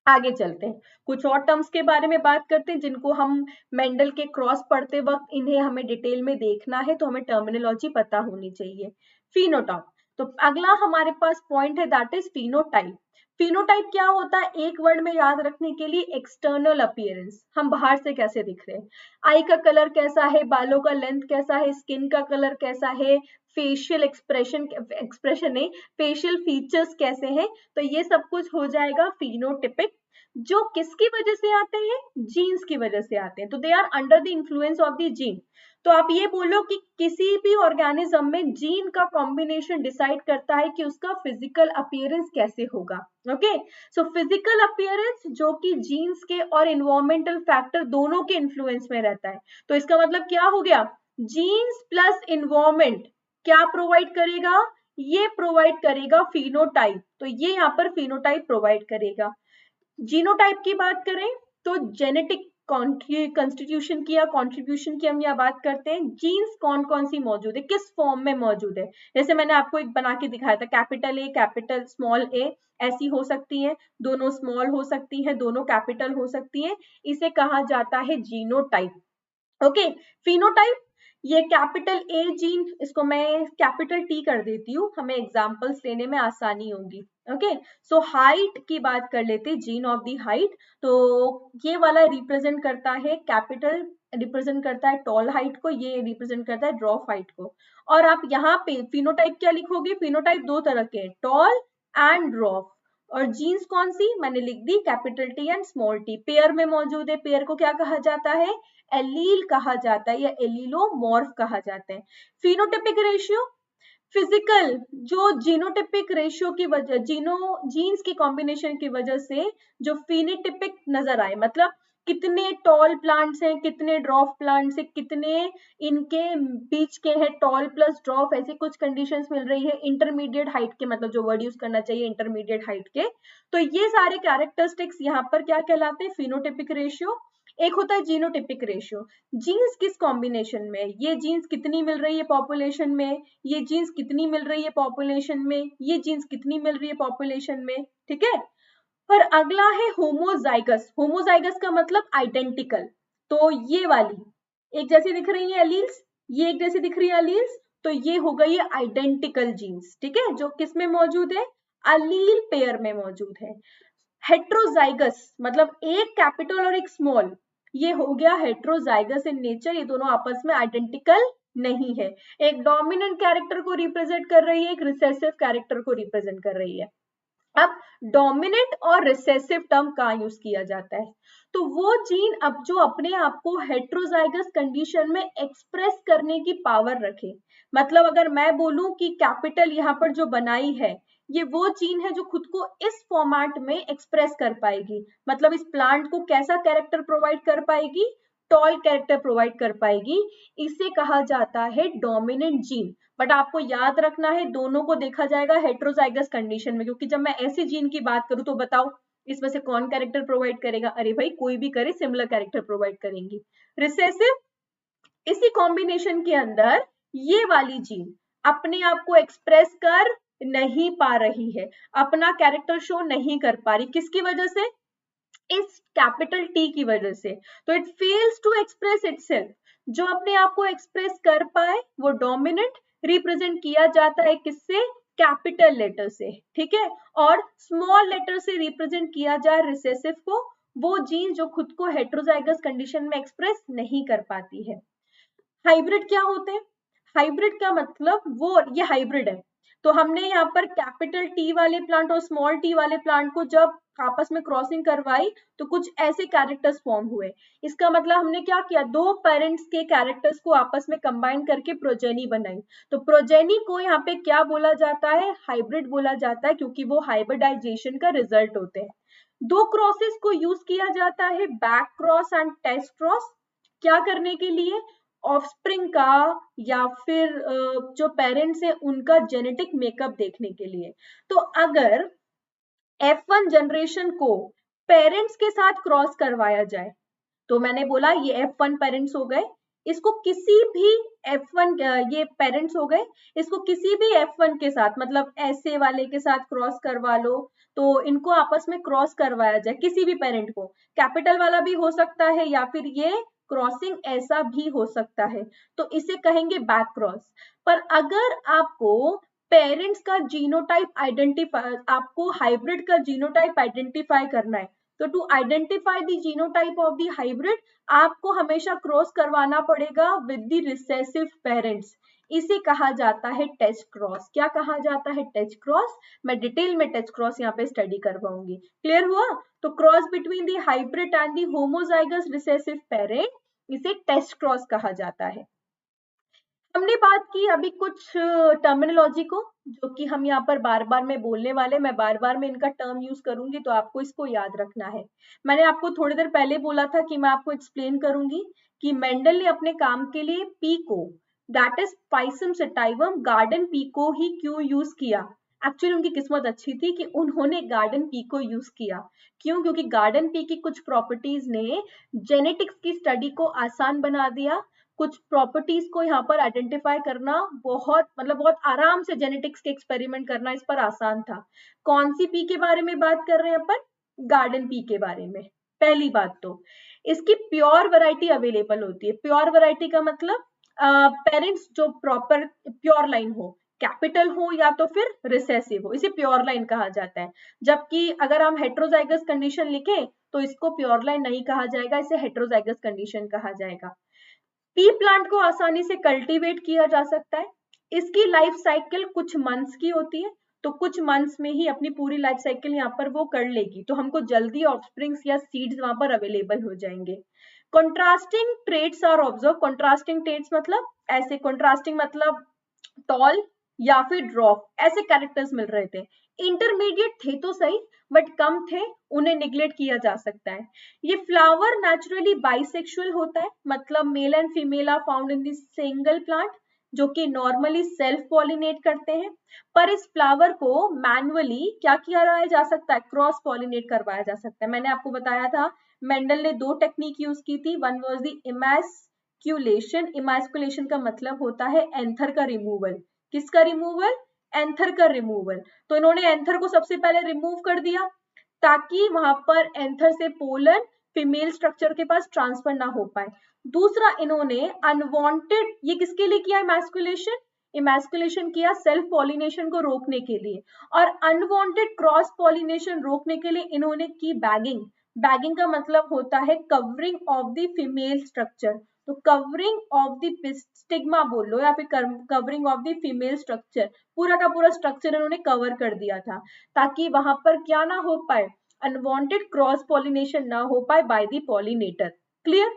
आगे चलते हैं, कुछ और टर्म्स के बारे में बात करते हैं जिनको हम मेंडल के क्रॉस पढ़ते वक्त इन्हें हमें डिटेल में देखना है, तो हमें टर्मिनोलॉजी पता होनी चाहिए। फिनोटाइप, तो अगला हमारे पास पॉइंट है, दैट इज फिनोटाइप। फिनोटाइप क्या होता है? एक वर्ड में याद रखने के लिए, एक्सटर्नल अपीयरेंस, हम बाहर से कैसे दिख रहे हैं, आई का कलर कैसा है, बालों का लेंथ कैसा है, स्किन का कलर कैसा है, फेशियल एक्सप्रेशन नहीं, फेशियल फीचर्स कैसे हैं, तो ये सब कुछ हो जाएगा फिनोटिपिक। जो किसकी वजह से आते हैं? जीन्स की वजह से आते हैं, तो they are under the influence of the gene. तो आप ये बोलो कि किसी भी ऑर्गेनिज्म में जीन का कॉम्बिनेशन डिसाइड करता है कि उसका फिजिकल अपीयरेंस कैसे होगा। ओके, सो फिजिकल अपीयरेंस जो कि जीन्स के और इन्वायरमेंटल फैक्टर दोनों के इन्फ्लुएंस में रहता है, तो इसका मतलब क्या हो गया? जीन्स प्लस इन्वायरमेंट क्या प्रोवाइड करेगा? ये प्रोवाइड करेगा फिनोटाइप, तो ये यहाँ पर फिनोटाइप प्रोवाइड करेगा। जीनोटाइप की बात करें तो जेनेटिक कॉन्स्टिट्यूशन की या कॉन्ट्रीब्यूशन की हम यहाँ बात करते हैं। जीन्स कौन कौन सी मौजूद है, किस फॉर्म में मौजूद है, जैसे मैंने आपको एक बना के दिखाया था, कैपिटल ए कैपिटल स्मॉल ए, ऐसी हो सकती है, दोनों स्मॉल हो सकती है, दोनों कैपिटल हो सकती है, इसे कहा जाता है जीनोटाइप। ओके, फिनोटाइप, ये कैपिटल ए जीन, इसको मैं कैपिटल टी कर देती हूँ, हमें एग्जांपल्स लेने में आसानी होगी। ओके, सो हाइट की बात कर लेते हैं, जीन ऑफ दी हाइट, तो ये वाला रिप्रेजेंट करता है, कैपिटल रिप्रेजेंट करता है टॉल हाइट को, ये रिप्रेजेंट करता है ड्रॉप हाइट को। और आप यहाँ पे फिनोटाइप क्या लिखोगे? फिनोटाइप दो तरह के, टॉल एंड ड्रॉप। और जीन्स कौन सी? मैंने लिख दी capital T and small T, pair में मौजूद है। पेयर को क्या कहा जाता है? एलील कहा जाता है या एलिलोमॉर्फ कहा जाता है। फिनोटिपिक रेशियो, फिजिकल जो जीनोटिपिक रेशियो की वजह, जीन्स की कॉम्बिनेशन की वजह से जो फिनोटिपिक नजर आए, मतलब कितने टॉल प्लांट्स हैं, कितने ड्रॉप प्लांट्स हैं, कितने इनके बीच के हैं, टॉल प्लस ड्रॉप, ऐसी कुछ कंडीशंस मिल रही है। इंटरमीडिएट हाइट के, मतलब जो वर्ड यूज करना चाहिए इंटरमीडिएट हाइट के, तो ये सारे कैरेक्टरिस्टिक्स यहाँ पर क्या कहलाते हैं? Phenotypic ratio. एक होता है जीनोटिपिक रेशियो, जीन्स किस कॉम्बिनेशन में, ये जीन्स कितनी मिल रही है पॉपुलेशन में, ये जीन्स कितनी मिल रही है पॉपुलेशन में, ये जीन्स कितनी मिल रही है पॉपुलेशन में, ठीक है। पर अगला है होमोजाइगस। होमोजाइगस का मतलब आइडेंटिकल, तो ये वाली एक जैसी दिख रही है एलील्स, ये एक जैसी दिख रही है एलील्स, तो ये हो गई है आइडेंटिकल जीन्स, ठीक है, जो किस में मौजूद है? अलील पेयर में मौजूद है। हेट्रोजाइगस मतलब एक कैपिटल और एक स्मॉल, ये हो गया हेट्रोजाइगस इन नेचर, ये दोनों आपस में आइडेंटिकल नहीं है। एक डोमिनेंट कैरेक्टर को रिप्रेजेंट कर रही है, एक रिसेसिव कैरेक्टर को रिप्रेजेंट कर रही है। अब डोमिनेंट और रिसेसिव टर्म कहाँ यूज किया जाता है? तो वो जीन अब जो अपने आप को हेट्रोजाइगस कंडीशन में एक्सप्रेस करने की पावर रखे, मतलब अगर मैं बोलूं कि कैपिटल यहाँ पर जो बनाई है, ये वो जीन है जो खुद को इस फॉर्मेट में एक्सप्रेस कर पाएगी, मतलब इस प्लांट को कैसा कैरेक्टर प्रोवाइड कर पाएगी? टॉल कैरेक्टर प्रोवाइड कर पाएगी, इसे कहा जाता है डोमिनेंट जीन। बट आपको याद रखना है, दोनों को देखा जाएगा हेट्रोजाइगस कंडीशन में, क्योंकि जब मैं ऐसे जीन की बात करूं तो बताओ इसमें से कौन कैरेक्टर प्रोवाइड करेगा? अरे भाई कोई भी करे, सिमिलर कैरेक्टर प्रोवाइड करेंगी। रिसेसिव, इसी कॉम्बिनेशन के अंदर ये वाली जीन अपने आप को एक्सप्रेस कर नहीं पा रही है, अपना कैरेक्टर शो नहीं कर पा रही, किसकी वजह से? इस कैपिटल टी की वजह से। तो it fails to express itself, जो अपने आप को एक्सप्रेस कर पाए वो डोमिनेंट रिप्रेजेंट किया जाता है किससे? कैपिटल लेटर से, ठीक है। और स्मॉल लेटर से रिप्रेजेंट किया जाए रिसेसिव को, वो जीन जो खुद को हेट्रोजाइगस कंडीशन में एक्सप्रेस नहीं कर पाती है। हाइब्रिड क्या होते हैं? हाइब्रिड का मतलब वो, ये हाइब्रिड है, तो हमने यहाँ पर कैपिटल टी वाले प्लांट और स्मॉल टी वाले प्लांट को जब आपस में क्रॉसिंग करवाई तो कुछ ऐसे कैरेक्टर्स फॉर्म हुए। इसका मतलब हमने क्या किया, दो पेरेंट्स के कैरेक्टर्स को आपस में कंबाइन करके प्रोजेनी बनाई। तो प्रोजेनी को यहाँ पे क्या बोला जाता है, हाइब्रिड बोला जाता है, क्योंकि वो हाइब्रिडाइजेशन का रिजल्ट होते हैं। दो क्रॉसेस को यूज किया जाता है, back cross and test cross, क्या करने के लिए, ऑफस्प्रिंग का या फिर जो पेरेंट्स है उनका जेनेटिक मेकअप देखने के लिए। तो अगर F1 जनरेशन को पेरेंट्स के साथ क्रॉस करवाया जाए, तो मैंने बोला ये F1 पेरेंट्स हो गए, इसको किसी भी F1 ये पेरेंट्स हो गए, इसको किसी भी F1 के साथ मतलब ऐसे वाले के साथ क्रॉस करवा लो, तो इनको आपस में क्रॉस करवाया जाए किसी भी पेरेंट को, कैपिटल वाला भी हो सकता है या फिर ये क्रॉसिंग ऐसा भी हो सकता है, तो इसे कहेंगे बैक क्रॉस। पर अगर आपको पेरेंट्स का जीनोटाइप आइडेंटिफाई, आपको हाइब्रिड का जीनोटाइप आइडेंटिफाई करना है, तो to identify the genotype of the hybrid आपको हमेशा क्रॉस करवाना पड़ेगा विद द रिसेसिव पेरेंट्स। इसे कहा जाता है टेस्ट क्रॉस। क्या कहा जाता है, टेस्ट क्रॉस। मैं डिटेल में टेस्ट क्रॉस यहाँ पे स्टडी करवाऊंगी। क्लियर हुआ? तो cross between the hybrid and the homozygous recessive parent, इसे टेस्ट क्रॉस कहा जाता है। हमने बात की अभी कुछ टर्मिनोलॉजी को, जो कि हम यहाँ पर बार बार में बोलने वाले, मैं बार बार में इनका टर्म यूज करूंगी, तो आपको इसको याद रखना है। मैंने आपको थोड़ी देर पहले बोला था कि मैं आपको एक्सप्लेन करूंगी कि मेंडल ने अपने काम के लिए पी को, that is Pisum sativum garden pea को ही क्यों यूज किया। एक्चुअली उनकी किस्मत अच्छी थी कि उन्होंने गार्डन पी को यूज किया। क्यों? क्योंकि गार्डन पी की कुछ प्रॉपर्टीज ने जेनेटिक्स की स्टडी को आसान बना दिया। कुछ प्रॉपर्टीज को यहाँ पर आइडेंटिफाई करना बहुत आराम से जेनेटिक्स के एक्सपेरिमेंट करना इस पर आसान था। कौन सी पी के बारे में बात कर रहे हैं अपन? गार्डन पी के बारे में। पहली बात तो इसकी प्योर वैरायटी अवेलेबल होती है। प्योर वैरायटी का मतलब पेरेंट्स जो प्रॉपर प्योर लाइन हो, कैपिटल हो या तो फिर रिसेसिव हो, इसे प्योर लाइन कहा जाता है। जबकि अगर हम हेट्रोजाइगस कंडीशन लिखें तो इसको प्योर लाइन नहीं कहा जाएगा, इसे हेट्रोजाइगस कंडीशन कहा जाएगा। पी प्लांट को आसानी से कल्टीवेट किया जा सकता है। इसकी लाइफ साइकिल कुछ मंथ्स की होती है, तो कुछ मंथ्स में ही अपनी पूरी लाइफ साइकिल यहाँ पर वो कर लेगी, तो हमको जल्दी ऑफस्प्रिंग्स या सीड्स वहां पर अवेलेबल हो जाएंगे। Contrasting traits are observe. Contrasting traits मतलब ऐसे, कंट्रास्टिंग मतलब टॉल या फिर ड्रॉप, ऐसे कैरेक्टर्स मिल रहे थे। इंटरमीडिएट थे तो सही, बट कम थे, उन्हें निग्लेक्ट किया जा सकता है। ये फ्लावर नेचुरली बाइसेक्सुअल होता है, मतलब male and female are found in the single plant, जो कि नॉर्मली सेल्फ पॉलिनेट करते हैं। पर इस फ्लावर को मैनुअली क्या किया जा सकता है, क्रॉस पॉलिनेट करवाया जा सकता है। मैंने आपको बताया था मेंडल ने दो टेक्निक यूज की थी, one was the emasculation. Emasculation का मतलब होता है एंथर का रिमूवल। किसका रिमूवल? एंथर का रिमूवल। तो इन्होंने एंथर को सबसे पहले रिमूव कर दिया ताकि वहां पर एंथर से पोलन फीमेल स्ट्रक्चर के पास ट्रांसफर ना हो पाए। दूसरा, इन्होंने अनवांटेड, ये किसके लिए किया इमैस्कुलेशन? इमैस्कुलेशन किया सेल्फ पॉलिनेशन को रोकने के लिए, और अनवांटेड क्रॉस पॉलिनेशन रोकने के लिए इन्होंने की बैगिंग। बैगिंग का मतलब होता है covering of the female structure, तो कवरिंग ऑफ द स्टिग्मा बोल लो या फिर covering of the female structure, पूरा का पूरा स्ट्रक्चर इन्होंने कवर कर दिया था ताकि वहां पर क्या ना हो पाए, अनवांटेड क्रॉस पॉलिनेशन ना हो pi by the pollinator. Clear?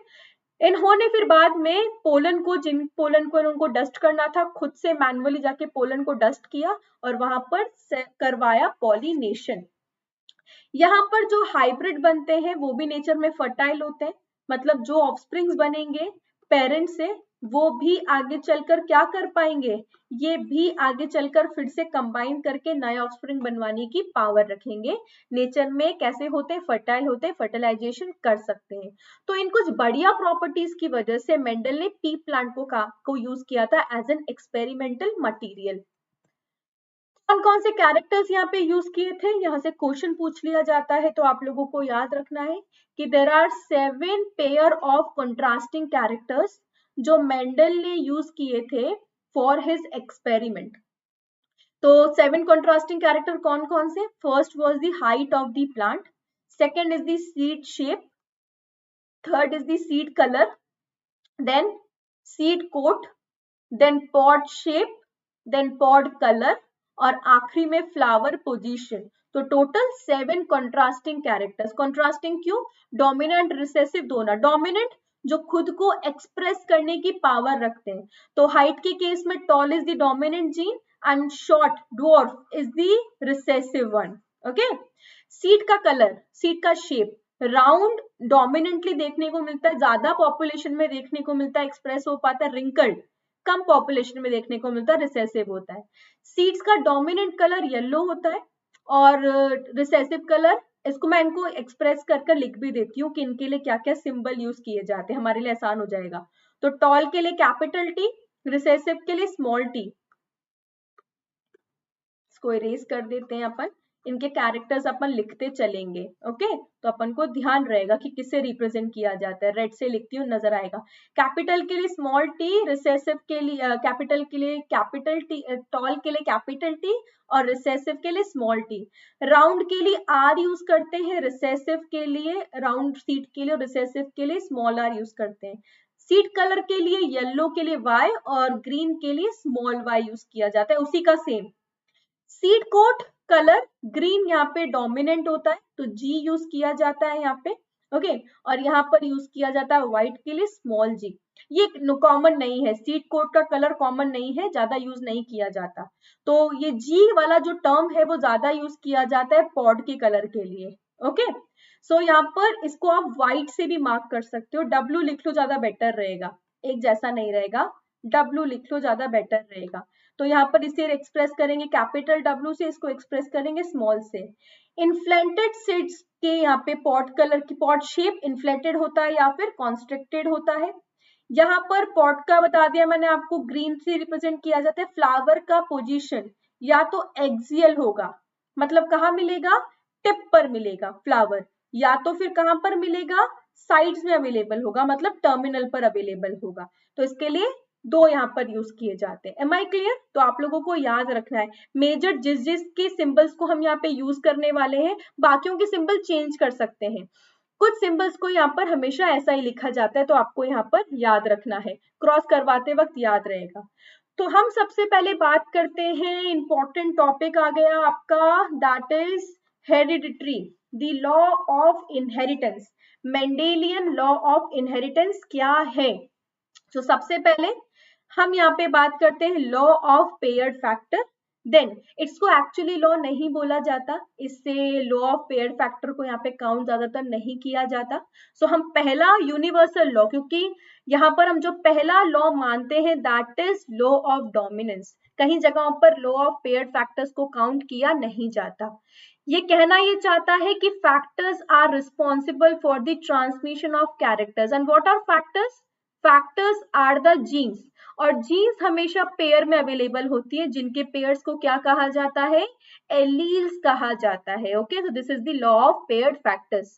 इन्होंने फिर बाद में पोलन को, जिन पोलन को इनको डस्ट करना था, खुद से मैनुअली जाके पोलन को डस्ट किया और वहां पर करवाया पॉलिनेशन। यहाँ पर जो हाइब्रिड बनते हैं वो भी नेचर में फर्टाइल होते हैं, मतलब जो ऑफस्प्रिंग्स बनेंगे पेरेंट्स से वो भी आगे चलकर क्या कर पाएंगे, ये भी आगे चलकर फिर से कंबाइन करके नए ऑफस्प्रिंग बनवाने की पावर रखेंगे। नेचर में कैसे होते हैं, फर्टाइल होते हैं, फर्टिलाइजेशन कर सकते हैं। तो इन कुछ बढ़िया प्रॉपर्टीज की वजह से मेंडल ने पी प्लांट को यूज किया था एज एन एक्सपेरिमेंटल मटीरियल। कौन कौन से कैरेक्टर्स यहाँ पे यूज किए थे, यहाँ से क्वेश्चन पूछ लिया जाता है, तो आप लोगों को याद रखना है कि there are 7 pair of contrasting characters जो मेंडल ने यूज किए थे फॉर हिज एक्सपेरिमेंट। तो 7 कंट्रास्टिंग कैरेक्टर कौन कौन से? First was the height of the plant, second is the seed shape, third is the seed colour, then seed coat, then pod shape, then pod colour, और आखिरी में flower position. तो total 7 contrasting characters. Contrasting क्यों? Dominant recessive दोनों। Dominant जो खुद को express करने की पावर रखते हैं, तो हाइट के केस में tall is the dominant gene and short dwarf is the recessive one. Okay, seed का कलर, सीड का शेप राउंड डोमिनेंटली देखने को मिलता है, ज्यादा पॉपुलेशन में देखने को मिलता है, एक्सप्रेस हो पाता है। रिंकल्ड कम पॉपुलेशन में देखने को मिलता है, रिसेसिव होता है। सीड्स का डोमिनेंट कलर येलो होता है और रिसेसिव कलर, इसको मैं इनको एक्सप्रेस कर लिख भी देती हूँ कि इनके लिए क्या क्या सिंबल यूज किए जाते हैं, हमारे लिए आसान हो जाएगा। तो टॉल के लिए कैपिटल टी, रिसेसिव के लिए स्मॉल टी। इसको इरेज कर देते हैं अपन, इनके कैरेक्टर्स अपन लिखते चलेंगे। ओके, तो अपन को ध्यान रहेगा कि किससे रिप्रेजेंट किया जाता है। रेड से लिखती हूँ, नजर आएगा। कैपिटल के लिए स्मॉल टी, रिसेसिव के लिए कैपिटल के लिए कैपिटल टी, टॉल के लिए कैपिटल टी और रिसेसिव के लिए स्मॉल टी। राउंड के लिए आर यूज करते हैं, रिसेसिव के लिए राउंड सीट के लिए, रिसेसिव के लिए स्मॉल आर यूज करते हैं। सीट कलर के लिए येलो के लिए वाई और ग्रीन के लिए स्मॉल वाई यूज किया जाता है, उसी का same. Seed coat colour green यहाँ पे डोमिनेंट होता है, तो जी यूज किया जाता है यहाँ पे। ओके, और यहाँ पर यूज किया जाता है व्हाइट के लिए स्मॉल जी। ये कॉमन नहीं है, सीड कोट का कलर कॉमन नहीं है, ज्यादा यूज नहीं किया जाता। तो ये जी वाला जो टर्म है वो ज्यादा यूज किया जाता है पॉड के कलर के लिए। ओके, सो यहाँ पर इसको आप व्हाइट से भी मार्क कर सकते हो। डब्ल्यू लिख लो, ज्यादा बेटर रहेगा, एक जैसा नहीं रहेगा। डब्ल्यू लिख लो, ज्यादा बेटर रहेगा। तो यहाँ पर इसे एक्सप्रेस करेंगे कैपिटल डब्ल्यू से, इसको एक्सप्रेस करेंगे स्मॉल से। इन्फ्लेटेड सीड्स के यहाँ पे पॉट कलर की पॉट शेप इन्फ्लेटेड होता है या फिर कॉन्स्ट्रिक्टेड होता है। यहाँ पर पॉट का बता दिया मैंने आपको, ग्रीन से रिप्रेजेंट किया जाता है। फ्लावर का पोजीशन या तो एक्सियल होगा, मतलब कहाँ मिलेगा? टिप पर मिलेगा फ्लावर, या तो फिर कहाँ पर मिलेगा? साइड्स में अवेलेबल होगा, मतलब टर्मिनल पर अवेलेबल होगा। तो इसके लिए दो यहाँ पर यूज किए जाते हैं। Am I clear? तो आप लोगों को याद रखना है मेजर जिस जिस के सिंबल्स को हम यहाँ पे यूज करने वाले हैं, बाकियों के सिंबल चेंज कर सकते हैं। कुछ सिंबल्स को यहाँ पर हमेशा ऐसा ही लिखा जाता है, तो आपको यहाँ पर याद रखना है, क्रॉस करवाते वक्त याद रहेगा। तो हम सबसे पहले बात करते हैं, इंपॉर्टेंट टॉपिक आ गया आपका, that is hereditary, the law of inheritance. Mendelian law of inheritance क्या है? तो सबसे पहले हम यहाँ पे बात करते हैं law of paired factor. Then इसको एक्चुअली लॉ नहीं बोला जाता, इससे लॉ ऑफ पेयर्ड फैक्टर को यहाँ पे काउंट ज्यादातर नहीं किया जाता। सो हम पहला यूनिवर्सल लॉ, क्योंकि यहाँ पर हम जो पहला लॉ मानते हैं that is law of dominance. कहीं जगहों पर लॉ ऑफ पेयर्ड फैक्टर्स को काउंट किया नहीं जाता। ये कहना ये चाहता है कि factors are responsible for the transmission of characters. And what are factors? Factors are the genes, और जीन्स हमेशा पेयर में अवेलेबल होती है, जिनके पेयर्स को क्या कहा जाता है? एलील्स कहा जाता है। Okay, so this is the law of paired factors.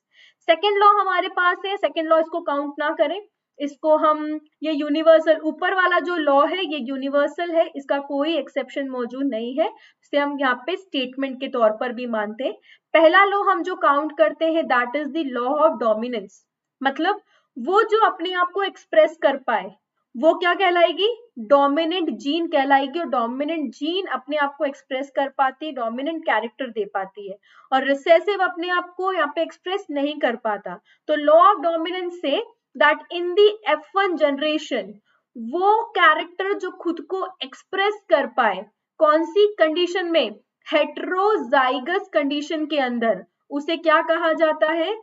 Second law हमारे पास है, सेकेंड लॉ इसको काउंट ना करें, इसको हम, ये यूनिवर्सल, ऊपर वाला जो लॉ है ये यूनिवर्सल है, इसका कोई एक्सेप्शन मौजूद नहीं है, इसे हम यहाँ पे स्टेटमेंट के तौर पर भी मानते हैं। पहला लॉ हम जो काउंट करते हैं that is the law of dominance, मतलब वो जो अपने आप को एक्सप्रेस कर पाए वो क्या कहलाएगी? डोमिनेंट जीन कहलाएगी, और डोमिनेंट जीन अपने आप को एक्सप्रेस कर पाती है, डोमिनेंट कैरेक्टर दे पाती है, और रिसेसिव अपने आप को यहाँ पे एक्सप्रेस नहीं कर पाता। तो law of dominance say that in the F1 generation वो कैरेक्टर जो खुद को एक्सप्रेस कर पाए, कौन सी कंडीशन में? हेटेरोजाइगस कंडीशन के अंदर, उसे क्या कहा जाता है?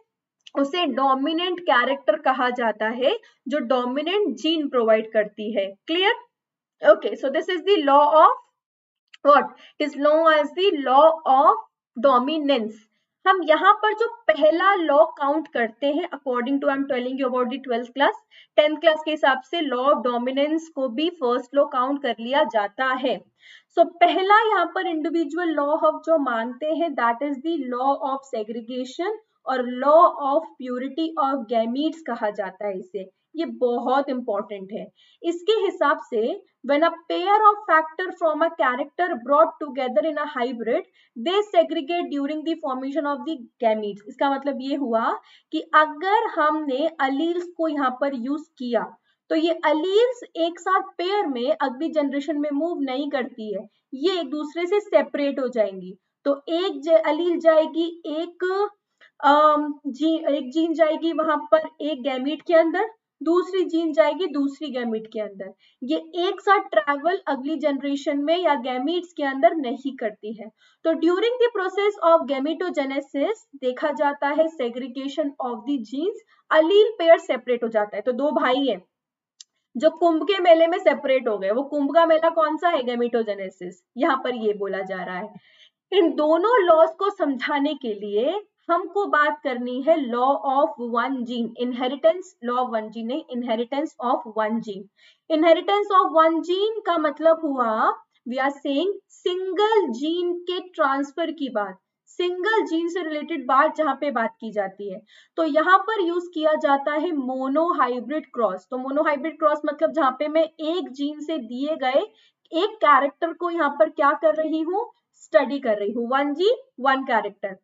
उसे डोमिनेंट कैरेक्टर कहा जाता है, जो डोमिनेंट जीन प्रोवाइड करती है। Clear? Okay, so this is the law of what is known as the law of dominance. हम यहाँ पर जो पहला लॉ काउंट करते हैं, according to I am telling you about the 12th class, 10th class के हिसाब से लॉ ऑफ डोमिनेंस को भी फर्स्ट लॉ काउंट कर लिया जाता है। सो पहला यहाँ पर इंडिविजुअल लॉ हम जो मानते हैं that is the law of segregation, और law of purity of gametes कहा जाता है इसे। ये बहुत इंपॉर्टेंट है। इसके हिसाब से when a pair of factor from a character brought together in a hybrid, they segregate during the formation of the gametes। इसका मतलब ये हुआ कि अगर हमने अलील्स को यहाँ पर यूज किया तो ये अलील्स एक साथ पेयर में अगली जनरेशन में मूव नहीं करती है, ये एक दूसरे से सेपरेट हो जाएंगी। तो एक अलील जाएगी एक जीन जाएगी वहां पर एक गैमीट के अंदर, दूसरी जीन जाएगी दूसरी गैमीट के अंदर। ये एक साथ ट्रैवल अगली जनरेशन में या गैमीट्स के अंदर नहीं करती है। तो during the process of gametogenesis देखा जाता है segregation of the genes, allele pair separate हो जाता है। तो दो भाई हैं जो कुंभ के मेले में सेपरेट हो गए, वो कुंभ का मेला कौन सा है? गैमेटोजेनेसिस, यहाँ पर ये बोला जा रहा है। इन दोनों लॉज को समझाने के लिए हमको बात करनी है law of one gene, inheritance law of one gene नहीं, inheritance of one gene. Inheritance of one gene का मतलब हुआ we are saying single gene के ट्रांसफर की बात, सिंगल जीन से रिलेटेड बात जहां पे बात की जाती है। तो यहाँ पर यूज किया जाता है मोनोहाइब्रिड क्रॉस। तो मोनोहाइब्रिड क्रॉस मतलब जहां पे मैं एक जीन से दिए गए एक कैरेक्टर को यहाँ पर क्या कर रही हूँ? स्टडी कर रही हूँ, वन जीन वन कैरेक्टर।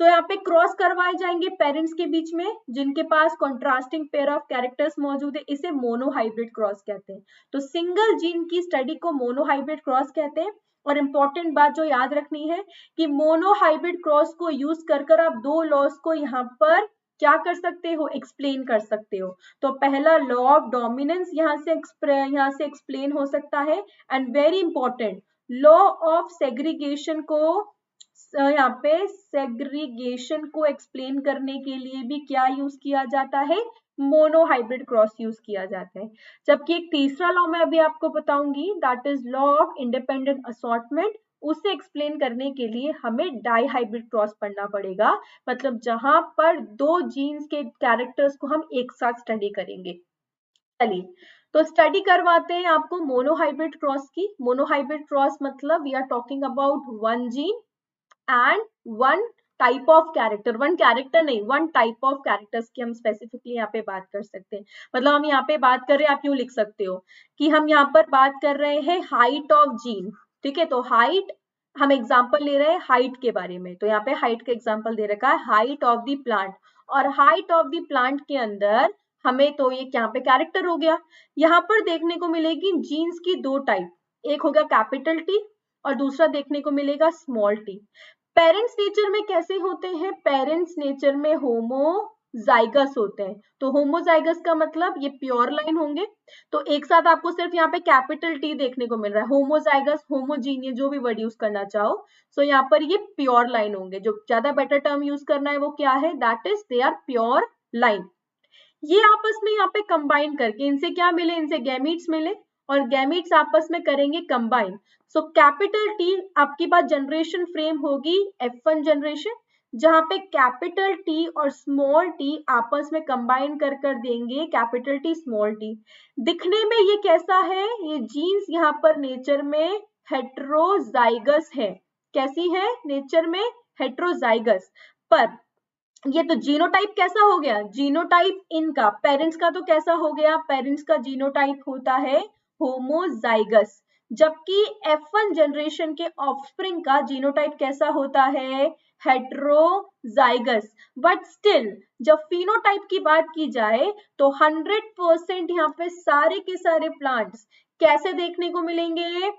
सो यहाँ पे क्रॉस करवाए जाएंगे पेरेंट्स के बीच में जिनके पास कॉन्ट्रास्टिंग पेयर ऑफ कैरेक्टर्स मौजूद है, इसे मोनोहाइब्रिड क्रॉस कहते हैं। तो सिंगल जीन की स्टडी को मोनोहाइब्रिड क्रॉस कहते हैं। और इंपॉर्टेंट बात जो याद रखनी है कि मोनोहाइब्रिड क्रॉस को यूज कर आप दो लॉस को यहाँ पर क्या कर सकते हो? एक्सप्लेन कर सकते हो। तो पहला लॉ ऑफ डोमिनेंस यहाँ से एक्सप्लेन हो सकता है, and very important law of segregation को यहाँ पे सेग्रीगेशन को एक्सप्लेन करने के लिए भी क्या यूज किया जाता है? मोनोहाइब्रिड क्रॉस यूज किया जाता है। जबकि एक तीसरा लॉ मैं अभी आपको बताऊंगी, that is law of independent assortment, उसे एक्सप्लेन करने के लिए हमें डाइहाइब्रिड क्रॉस पढ़ना पड़ेगा, मतलब जहां पर दो जीन्स के कैरेक्टर्स को हम एक साथ स्टडी करेंगे। चलिए तो स्टडी करवाते हैं आपको मोनोहाइब्रिड क्रॉस की। मोनोहाइब्रिड क्रॉस मतलब we are talking about one gene and one type of character, one character नहीं, वन टाइप ऑफ कैरेक्टर्स की हम स्पेसिफिकली यहाँ पे बात कर सकते हैं। मतलब हम यहाँ पे बात कर रहे हैं, आप यूं लिख सकते हो कि हम यहाँ पर बात कर रहे हैं हाइट ऑफ जीन, ठीक है? तो हाइट, हम एग्जाम्पल ले रहे हैं हाइट के बारे में, तो यहाँ पे हाइट का एग्जाम्पल दे रखा है हाइट ऑफ द प्लांट। और हाइट ऑफ द प्लांट के अंदर हमें तो ये यहाँ पे कैरेक्टर हो गया। यहाँ पर देखने को मिलेगी जीन्स की दो टाइप, एक होगा कैपिटल टी और दूसरा देखने को मिलेगा स्मॉल टी। पेरेंट्स नेचर में कैसे होते हैं? पेरेंट्स नेचर में होमोजाइगस होते हैं। तो होमोजाइगस का मतलब ये प्योर लाइन होंगे। तो एक साथ आपको सिर्फ यहाँ पे कैपिटल टी देखने को मिल रहा है, होमोजाइगस होमोजीनियस जो भी वर्ड यूज करना चाहो। सो यहाँ पर ये प्योर लाइन होंगे। जो ज्यादा बेटर टर्म यूज करना है वो क्या है? That is they are pure line. ये आपस में यहाँ पे कंबाइन करके इनसे क्या मिले? इनसे गैमीट्स मिले और गैमीट्स आपस में करेंगे कंबाइन। सो कैपिटल टी आपकी बात जनरेशन फ्रेम होगी F1 जनरेशन, जहां पे कैपिटल टी और स्मॉल टी आपस में कंबाइन कर देंगे कैपिटल टी स्मॉल टी। दिखने में ये कैसा है? ये जीन्स यहाँ पर नेचर में हेट्रोजाइगस है। कैसी है? नेचर में हेट्रोजाइगस। पर ये तो जीनोटाइप कैसा हो गया? जीनोटाइप इनका पेरेंट्स का तो कैसा हो गया? पेरेंट्स का जीनोटाइप होता है होमोजाइगस, जबकि F1 जनरेशन के ऑफस्प्रिंग का जीनोटाइप कैसा होता है? हेट्रोजाइगस। बट स्टिल जब फिनोटाइप की बात की जाए तो 100% यहाँ पे सारे के सारे प्लांट्स कैसे देखने को मिलेंगे?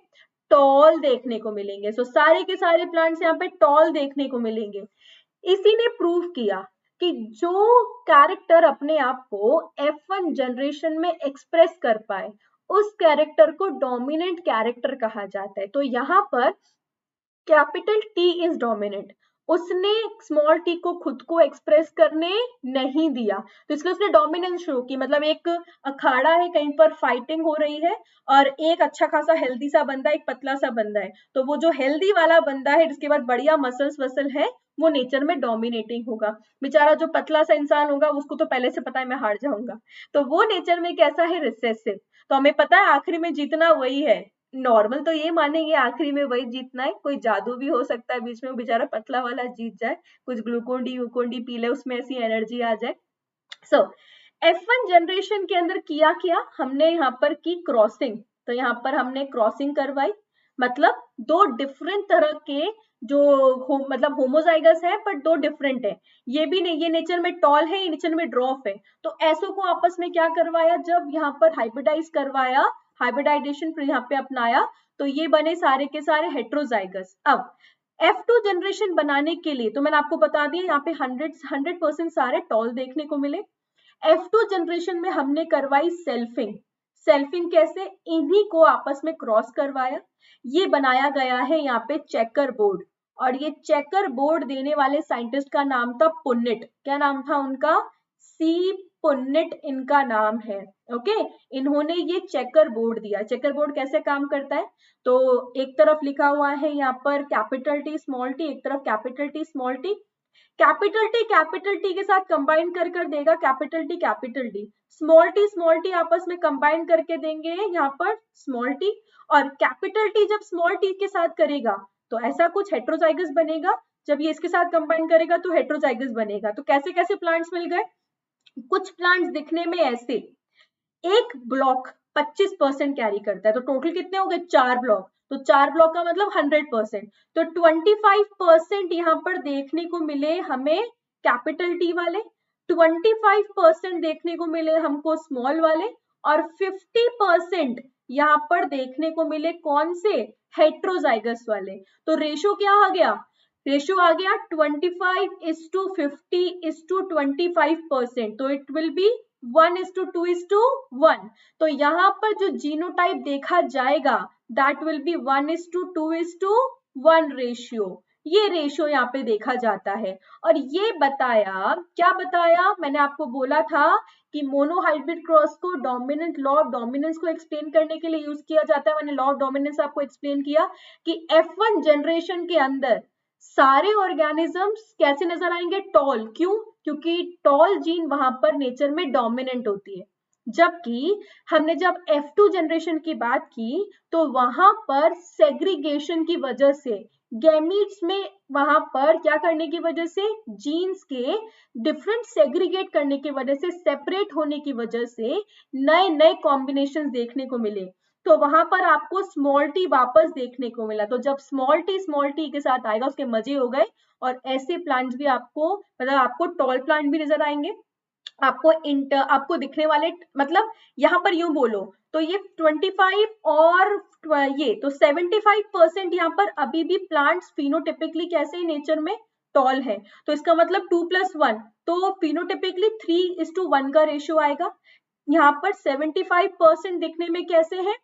टॉल देखने को मिलेंगे। सो सारे के सारे प्लांट्स यहाँ पे टॉल देखने को मिलेंगे। इसी ने प्रूव किया कि जो कैरेक्टर अपने आप को F1 जनरेशन में एक्सप्रेस कर पाए उस कैरेक्टर को डोमिनेंट कैरेक्टर कहा जाता है। तो यहाँ पर कैपिटल टी इज डोमिनेंट, उसने स्मॉल टी को खुद को एक्सप्रेस करने नहीं दिया, तो इसलिए उसने डोमिनेंस शो की। मतलब एक अखाड़ा है, कहीं पर फाइटिंग हो रही है और एक अच्छा खासा हेल्दी सा बंदा, एक पतला सा बंदा है, तो वो जो हेल्दी वाला बंदा है जिसके पास बढ़िया मसल्स वसल है वो नेचर में डोमिनेटिंग होगा। बेचारा जो पतला सा इंसान होगा उसको तो पहले से पता है मैं हार जाऊंगा, तो वो नेचर में कैसा है? रिसेसिव। तो हमें पता है आखिरी में जीतना वही है। नॉर्मल तो ये मानेंगे आखिरी में वही जीतना है, कोई जादू भी हो सकता है बीच में वो बेचारा पतला वाला जीत जाए, कुछ ग्लूकोन डी पी ले, उसमें ऐसी एनर्जी आ जाए। सो F1 जनरेशन के अंदर किया क्या हमने? यहाँ पर की क्रॉसिंग। तो यहाँ पर हमने क्रॉसिंग करवाई, मतलब दो डिफरेंट तरह के जो मतलब होमोजाइगस है पर दो डिफरेंट है। ये भी नहीं, ये नेचर में टॉल है, ये नेचर में ड्रॉप है, तो ऐसो को आपस में क्या करवाया? जब यहाँ पर हाइब्रिडाइज करवाया, हाइब्रिडाइजेशन यहाँ पे अपनाया, तो ये बने सारे के सारे हेट्रोजाइगस। अब F2 जनरेशन बनाने के लिए तो मैंने आपको बता दिया यहाँ पे 100% सारे टॉल देखने को मिले। F2 जनरेशन में हमने करवाई सेल्फिंग। सेल्फिंग कैसे? इन्हीं को आपस में क्रॉस करवाया। ये बनाया गया है यहाँ पे चेकर बोर्ड, और ये चेकर बोर्ड देने वाले साइंटिस्ट का नाम था पुन्नेट। क्या नाम था उनका? सी पुन्नेट इनका नाम है। ओके, इन्होंने ये चेकर बोर्ड दिया। चेकर बोर्ड कैसे काम करता है? तो एक तरफ लिखा हुआ है यहाँ पर कैपिटल टी स्मॉल टी, एक तरफ capital T small T. Capital T के साथ कंबाइन कर देगा कैपिटल टी, स्मॉल टी आपस में कंबाइन करके देंगे यहाँ पर स्मॉल टी, और कैपिटल टी जब स्मॉल टी के साथ करेगा तो ऐसा कुछ हेट्रोजाइगस बनेगा, जब ये इसके साथ कंबाइन करेगा तो हेट्रोजाइगस बनेगा। तो कैसे कैसे प्लांट्स मिल गए? कुछ प्लांट्स दिखने में ऐसे, एक ब्लॉक 25% कैरी करता है, तो टोटल कितने हो गए? 4 ब्लॉक, तो 4 ब्लॉक का मतलब 100%, तो 25% यहाँ पर देखने को मिले हमें कैपिटल टी वाले, 25% देखने को मिले हमको स्मॉल वाले, और 50% यहाँ पर देखने को मिले कौन से? हेट्रोजाइगस वाले। तो रेशो क्या आ गया? रेशो आ गया 25:50:25%, तो इट विल बी 1:2:1। तो यहाँ पर जो जीनोटाइप देखा जाएगा दैट विल बी 1:2:1 रेशियो। ये रेशियो यहाँ पे देखा जाता है। और ये बताया, क्या बताया? मैंने आपको बोला था कि मोनोहाइब्रिड क्रॉस को डोमिनेंट लॉ ऑफ डोमिनेंस को एक्सप्लेन करने के लिए यूज किया जाता है। मैंने लॉ ऑफ डोमिनेंस आपको एक्सप्लेन किया कि F1 जनरेशन के अंदर सारे ऑर्गेनिजम्स कैसे नजर आएंगे? टॉल। क्यों? क्योंकि टॉल जीन वहां पर नेचर में डोमिनेंट होती है। जबकि हमने जब F2 जनरेशन की बात की तो वहां पर सेग्रीगेशन की वजह से, गैमीट्स में वहां पर क्या करने की वजह से, जीन्स के डिफरेंट सेग्रीगेट करने की वजह से, सेपरेट होने की वजह से नए नए कॉम्बिनेशन देखने को मिले। तो वहां पर आपको स्मॉल टी वापस देखने को मिला। तो जब स्मॉल टी के साथ आएगा उसके मजे हो गए। और ऐसे प्लांट्स भी आपको, मतलब आपको टॉल प्लांट भी नजर आएंगे, आपको दिखने वाले, मतलब यहाँ पर यूं बोलो तो ये 25 और ये तो 75% यहाँ पर अभी भी प्लांट्स फिनोटिपिकली कैसे नेचर में टॉल है। तो इसका मतलब 2+1, तो फिनोटिपिकली 3:1 का रेशियो आएगा। यहाँ पर 75% दिखने में कैसे है?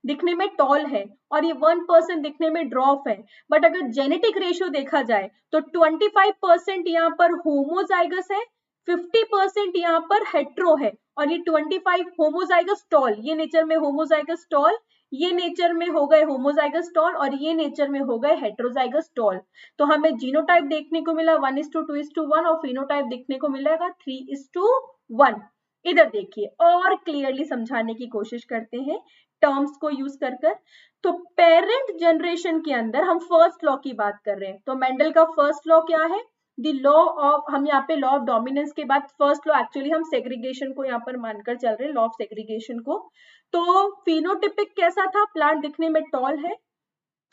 दिखने में टॉल है, और ये 1% दिखने में ड्रॉप है। बट अगर जेनेटिक रेशियो देखा जाए तो 25% यहाँ पर होमोजाइगस है, 50% यहाँ पर हेट्रो है, और ये 25 होमोजाइगस टॉल, ये नेचर में होमोजाइगस टॉल, ये नेचर में हो गए होमोजाइगस टॉल, और ये नेचर में हो गए हेट्रोजाइगस टॉल। तो हमें जीनोटाइप देखने को मिला 1:2:1 और फिनोटाइप देखने को मिलेगा 3:1। इधर देखिए और क्लियरली समझाने की कोशिश करते हैं टर्म्स को यूज कर। तो पेरेंट जनरेशन के अंदर हम फर्स्ट लॉ की बात कर रहे हैं। तो मेंडल का फर्स्ट लॉ क्या है? द लॉ ऑफ, हम यहाँ पे लॉ ऑफ डोमिनेंस के बाद फर्स्ट लॉ, एक्चुअली हम सेग्रीगेशन को यहाँ पर मानकर चल रहे हैं, लॉ ऑफ सेग्रीगेशन को। तो फिनोटिपिक कैसा था? प्लांट दिखने में टॉल है,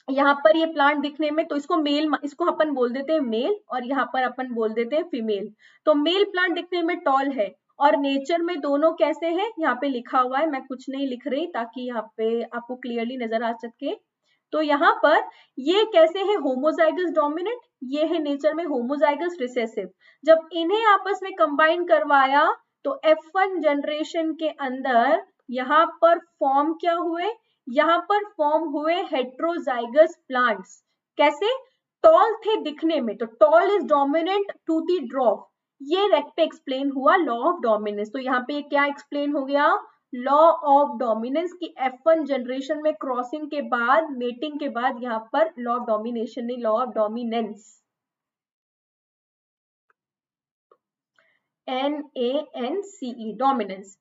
यहाँ पर ये प्लांट दिखने में, तो इसको मेल, इसको अपन बोल देते हैं मेल, और यहाँ पर अपन बोल देते हैं फीमेल। तो मेल प्लांट दिखने में टॉल है, और नेचर में दोनों कैसे हैं? यहाँ पे लिखा हुआ है, मैं कुछ नहीं लिख रही ताकि यहाँ पे आपको क्लियरली नजर आ सके। तो यहाँ पर ये कैसे है? होमोजाइगस डोमिनेंट, ये है नेचर में होमोजाइगस रिसेसिव। जब इन्हें आपस में कंबाइन करवाया तो F1 जनरेशन के अंदर यहाँ पर फॉर्म क्या हुए? यहाँ पर फॉर्म हुए हेट्रोजाइगस प्लांट्स। कैसे? टॉल थे दिखने में, तो tall is dominant to the drop, ये रेक पे एक्सप्लेन हुआ लॉ ऑफ डोमिनेंस। तो यहाँ पे क्या एक्सप्लेन हो गया? लॉ ऑफ डोमिनेंस की F1 जनरेशन में क्रॉसिंग के बाद, मेटिंग के बाद यहाँ पर लॉ ऑफ डोमिनेशन नहीं, law of dominance, NANCE, dominance.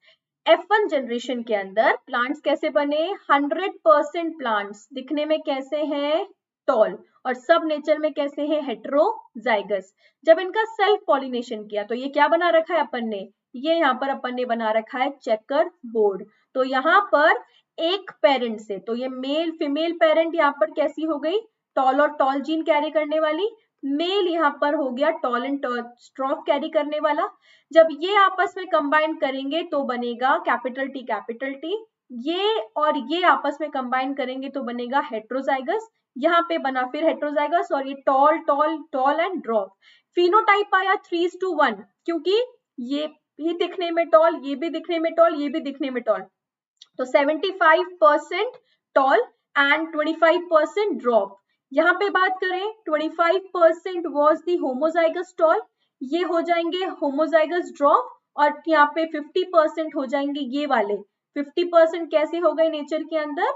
F1 generation के अंदर प्लांट्स कैसे बने? 100% प्लांट्स दिखने में कैसे हैं? टॉल, और सब नेचर में कैसे हैं? हेट्रोजाइगस। जब इनका सेल्फ पॉलिनेशन किया तो ये क्या बना रखा है अपन ने? ये यहाँ पर अपन ने बना रखा है चेकर बोर्ड। तो यहाँ पर एक पेरेंट से, तो ये मेल फीमेल पेरेंट यहाँ पर कैसी हो गई? टॉल और टॉल जीन कैरी करने वाली। मेल यहाँ पर हो गया टॉल एंड स्ट्रॉफ कैरी करने वाला। जब ये आपस में कंबाइन करेंगे तो बनेगा कैपिटल टी, ये और ये आपस में कंबाइन करेंगे तो बनेगा हेट्रोजाइगस। यहाँ पे बना फिर हेट्रोजाइगस और ये toll toll toll and drop. Phenotype आया 3:1 क्योंकि ये भी दिखने में टॉल, ये भी दिखने में टॉल, ये भी दिखने में टॉल, तो 75% टॉल एंड 25% ड्रॉप। यहाँ पे बात करें 25% वॉज दी होमोजाइगस टॉल, ये हो जाएंगे होमोजाइगस ड्रॉप, और यहाँ पे 50% हो जाएंगे ये वाले। 50% कैसे हो गए नेचर के अंदर,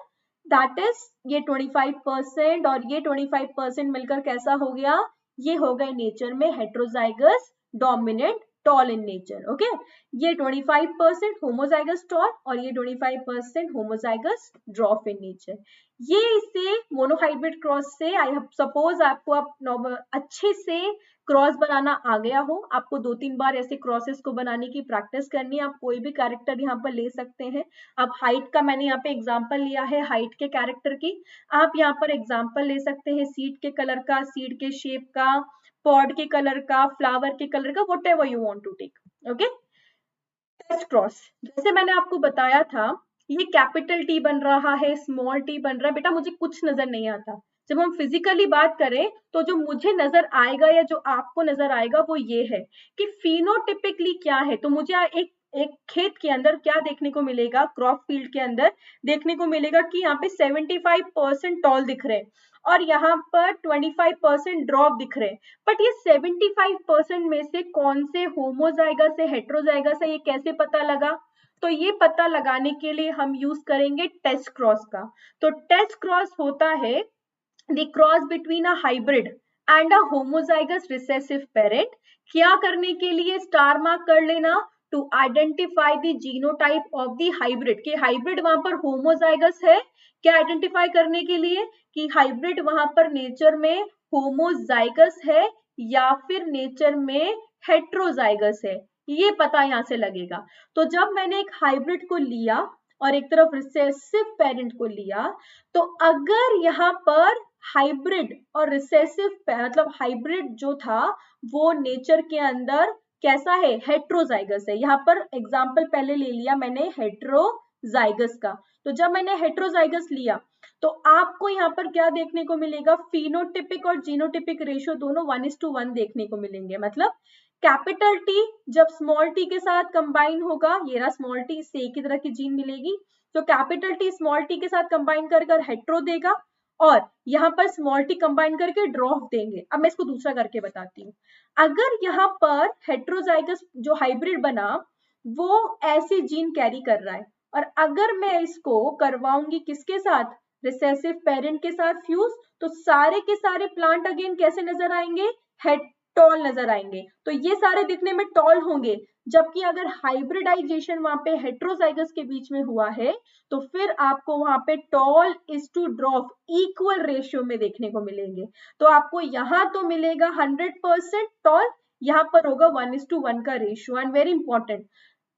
दैट इज ये 25% और ये 25% मिलकर कैसा हो गया, ये हो गए नेचर में heterozygous dominant tall in nature. Okay, ये 25% होमोजाइगस टॉल और ये 25% होमोजाइगस ड्रॉप इन नेचर। ये इससे मोनोहाइब्रिड क्रॉस से आई सपोज आपको आप अच्छे से क्रॉस बनाना आ गया हो, आपको 2-3 बार ऐसे क्रॉसेस को बनाने की प्रैक्टिस करनी है। आप कोई भी कैरेक्टर यहाँ पर ले सकते हैं। अब हाइट का मैंने यहाँ पे एग्जांपल लिया है, हाइट के कैरेक्टर की। आप यहाँ पर एग्जांपल ले सकते हैं सीड के कलर का, सीड के शेप का, पॉड के कलर का, फ्लावर के कलर का, whatever you want to take. Okay, test cross जैसे मैंने आपको बताया था, ये कैपिटल टी बन रहा है, स्मॉल टी बन रहा है। बेटा मुझे कुछ नजर नहीं आता। जब हम फिजिकली बात करें तो जो मुझे नजर आएगा या जो आपको नजर आएगा वो ये है कि फिनोटिपिकली क्या है। तो मुझे एक एक खेत के अंदर क्या देखने को मिलेगा, क्रॉप फील्ड के अंदर देखने को मिलेगा कि यहाँ पे 75% टॉल दिख रहे हैं और यहाँ पर 25% ड्रॉप दिख रहे हैं। बट ये 75% में से कौन से होमोजाइगस है, हेट्रोजाइगस है, ये कैसे पता लगा? तो ये पता लगाने के लिए हम यूज करेंगे टेस्ट क्रॉस का। तो टेस्ट क्रॉस होता है the cross between a hybrid and a homozygous recessive parent. क्या करने के लिए स्टार मार्क कर लेना, to identify the genotype of the hybrid, कि हाइब्रिड वहां पर होमोजाइगस है। क्या आइडेंटिफाई करने के लिए कि हाइब्रिड वहां पर नेचर में होमोजाइगस है या फिर नेचर में हेट्रोजाइगस है, ये पता यहां से लगेगा। तो जब मैंने एक हाइब्रिड को लिया और एक तरफ रिसेसिव पेरेंट को लिया, तो अगर यहाँ पर हाइब्रिड और रिसेसिव मतलब हाइब्रिड जो था वो नेचर के अंदर कैसा है, हेट्रोजाइगस है। यहाँ पर एग्जाम्पल पहले ले लिया मैंने हेट्रोजाइगस का। तो जब मैंने हेट्रोजाइगस लिया तो आपको यहाँ पर क्या देखने को मिलेगा, फिनोटिपिक और जीनोटिपिक रेशियो दोनों 1:1 देखने को मिलेंगे। मतलब कैपिटल टी जब स्मॉल टी के साथ कंबाइन होगा, ये रहा स्मॉल टी, इससे एक ही तरह की जीन मिलेगी, तो कैपिटल टी स्मॉल टी के साथ कंबाइन कर हेट्रो देगा और यहाँ पर स्मॉल टी कंबाइन करके ड्रॉप देंगे। अब मैं इसको दूसरा करके बताती हूँ। अगर यहाँ पर हेट्रोजाइगस जो हाइब्रिड बना वो ऐसी जीन कैरी कर रहा है और अगर मैं इसको करवाऊंगी किसके साथ, रिसेसिव पेरेंट के साथ फ्यूज, तो सारे के सारे प्लांट अगेन कैसे नजर आएंगे, टॉल नजर आएंगे। तो ये सारे दिखने में टॉल होंगे, जबकि अगर हाइब्रिडाइजेशन वहां पे हेट्रोजाइगस के बीच में हुआ है तो फिर आपको वहां पे tall is to drop equal ratio में देखने को मिलेंगे। तो आपको यहाँ तो मिलेगा 100% टॉल, यहाँ पर होगा 1:1 का रेशियो। एंड वेरी इंपॉर्टेंट,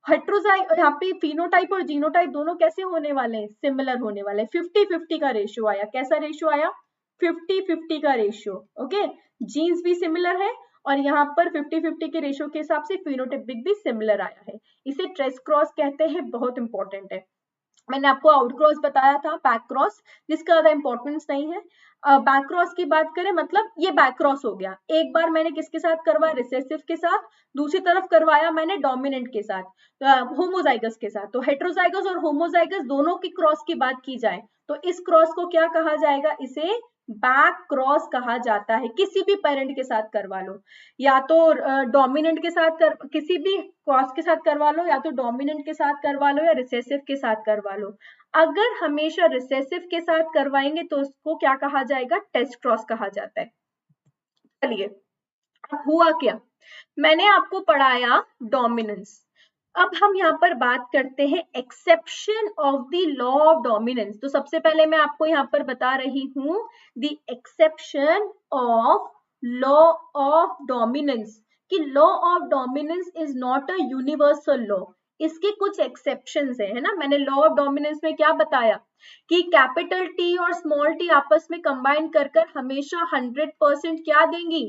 हेट्रोजाइग यहाँ पे फिनोटाइप और जीनोटाइप दोनों कैसे होने वाले हैं, सिमिलर होने वाले हैं। 50-50 का रेशियो आया। कैसा रेशियो आया, 50-50 का रेशियो। ओके, जीन्स भी सिमिलर है और यहाँ पर 50-50 के रेशियो के हिसाब से फिनोटाइपिक भी सिमिलर आया है। इसे ट्रेस क्रॉस कहते हैं, बहुत इंपॉर्टेंट है। मैंने आपको आउट क्रॉस बताया था, बैक क्रॉस जिसका ज्यादा इंपॉर्टेंस नहीं है। बैक क्रॉस की बात करें, मतलब ये बैक क्रॉस हो गया। एक बार मैंने किसके साथ करवाया, रिसेसिव के साथ, दूसरी तरफ करवाया मैंने डोमिनेंट के साथ, होमोजाइगस के साथ। तो हेट्रोजाइगस और होमोजाइगस दोनों की क्रॉस की बात की जाए तो इस क्रॉस को क्या कहा जाएगा, इसे बैक क्रॉस कहा जाता है। किसी भी पेरेंट के साथ करवा लो, या तो डोमिनेंट के साथ किसी भी क्रॉस के साथ करवा लो, या तो डोमिनेंट के साथ करवा लो या रिसेसिव के साथ करवा लो। अगर हमेशा रिसेसिव के साथ करवाएंगे तो उसको क्या कहा जाएगा, टेस्ट क्रॉस कहा जाता है। चलिए, अब हुआ क्या, मैंने आपको पढ़ाया डोमिनेंस। अब हम यहाँ पर बात करते हैं exception of the law of dominance. तो सबसे पहले मैं आपको यहाँ पर बता रही हूँ the exception of law of dominance, कि law of dominance is not a universal law, इसके कुछ एक्सेप्शंस है ना। मैंने लॉ ऑफ डोमिनेंस में क्या बताया कि कैपिटल टी और स्मॉल टी आपस में कंबाइन कर हमेशा 100% क्या देंगी,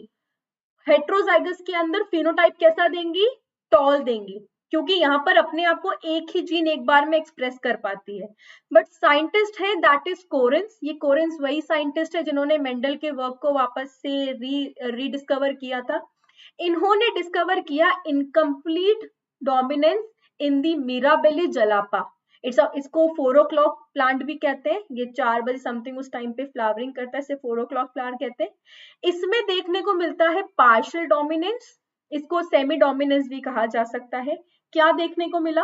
हेट्रोजाइगस के अंदर फिनोटाइप कैसा देंगी, टॉल देंगी। क्योंकि यहाँ पर अपने आप को एक ही जीन एक बार में एक्सप्रेस कर पाती है। बट साइंटिस्ट है दैट इज कोरेंस। ये कोरेंस वही साइंटिस्ट है जिन्होंने मेंडल के वर्क को वापस से रीडिस्कवर किया था। इन्होंने डिस्कवर किया इनकम्प्लीट डोमिनेंस इन दी मिराबेली जलापा। इसको 4 o'clock प्लांट भी कहते हैं। ये 4 बजे समथिंग उस टाइम पे फ्लावरिंग करता है, इसे 4 o'clock प्लांट कहते हैं। इसमें देखने को मिलता है पार्शियल डोमिनेंस, इसको सेमी डोमिनेंस भी कहा जा सकता है। क्या देखने को मिला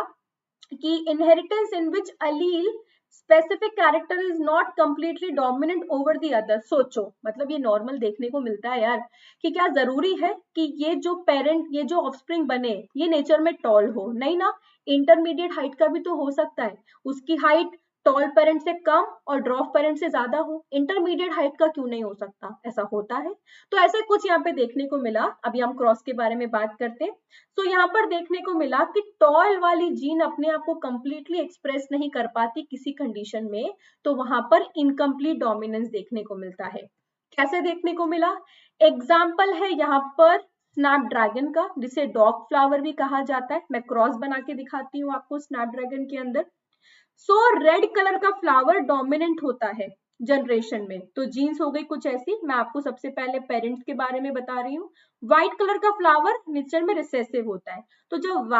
कि inheritance in which allele specific character is not completely dominant over the other. सोचो, मतलब ये नॉर्मल देखने को मिलता है यार, कि क्या जरूरी है कि ये जो पेरेंट, ये जो ऑफस्प्रिंग बने, ये नेचर में टॉल हो? नहीं ना, इंटरमीडिएट हाइट का भी तो हो सकता है। उसकी हाइट टॉल पेरेंट से कम और ड्रॉफ पेरेंट से ज्यादा हो, इंटरमीडिएट हाइट का क्यों नहीं हो सकता? ऐसा होता है। तो ऐसे कुछ यहाँ पे देखने को मिला। अभी हम क्रॉस के बारे में बात करते हैं। तो यहाँ पर देखने को मिला कि टॉल वाली जीन अपने आप को कंप्लीटली एक्सप्रेस नहीं कर पाती किसी कंडीशन में, तो वहां पर इनकम्प्लीट डोमिनेंस देखने को मिलता है। कैसे देखने को मिला? एग्जाम्पल है यहाँ पर स्नैपड्रैगन का, जिसे डॉग फ्लावर भी कहा जाता है। मैं क्रॉस बना के दिखाती हूँ आपको स्नैपड्रैगन के अंदर। सो रेड कलर का फ्लावर डोमिनेंट होता है जनरेशन में। तो जीन्स हो गई कुछ ऐसी। मैं आपको सबसे पहले पेरेंट्स के बारे में बता रही हूँ। व्हाइट कलर का फ्लावर नेचर में रिसेसिव होता है। तो जब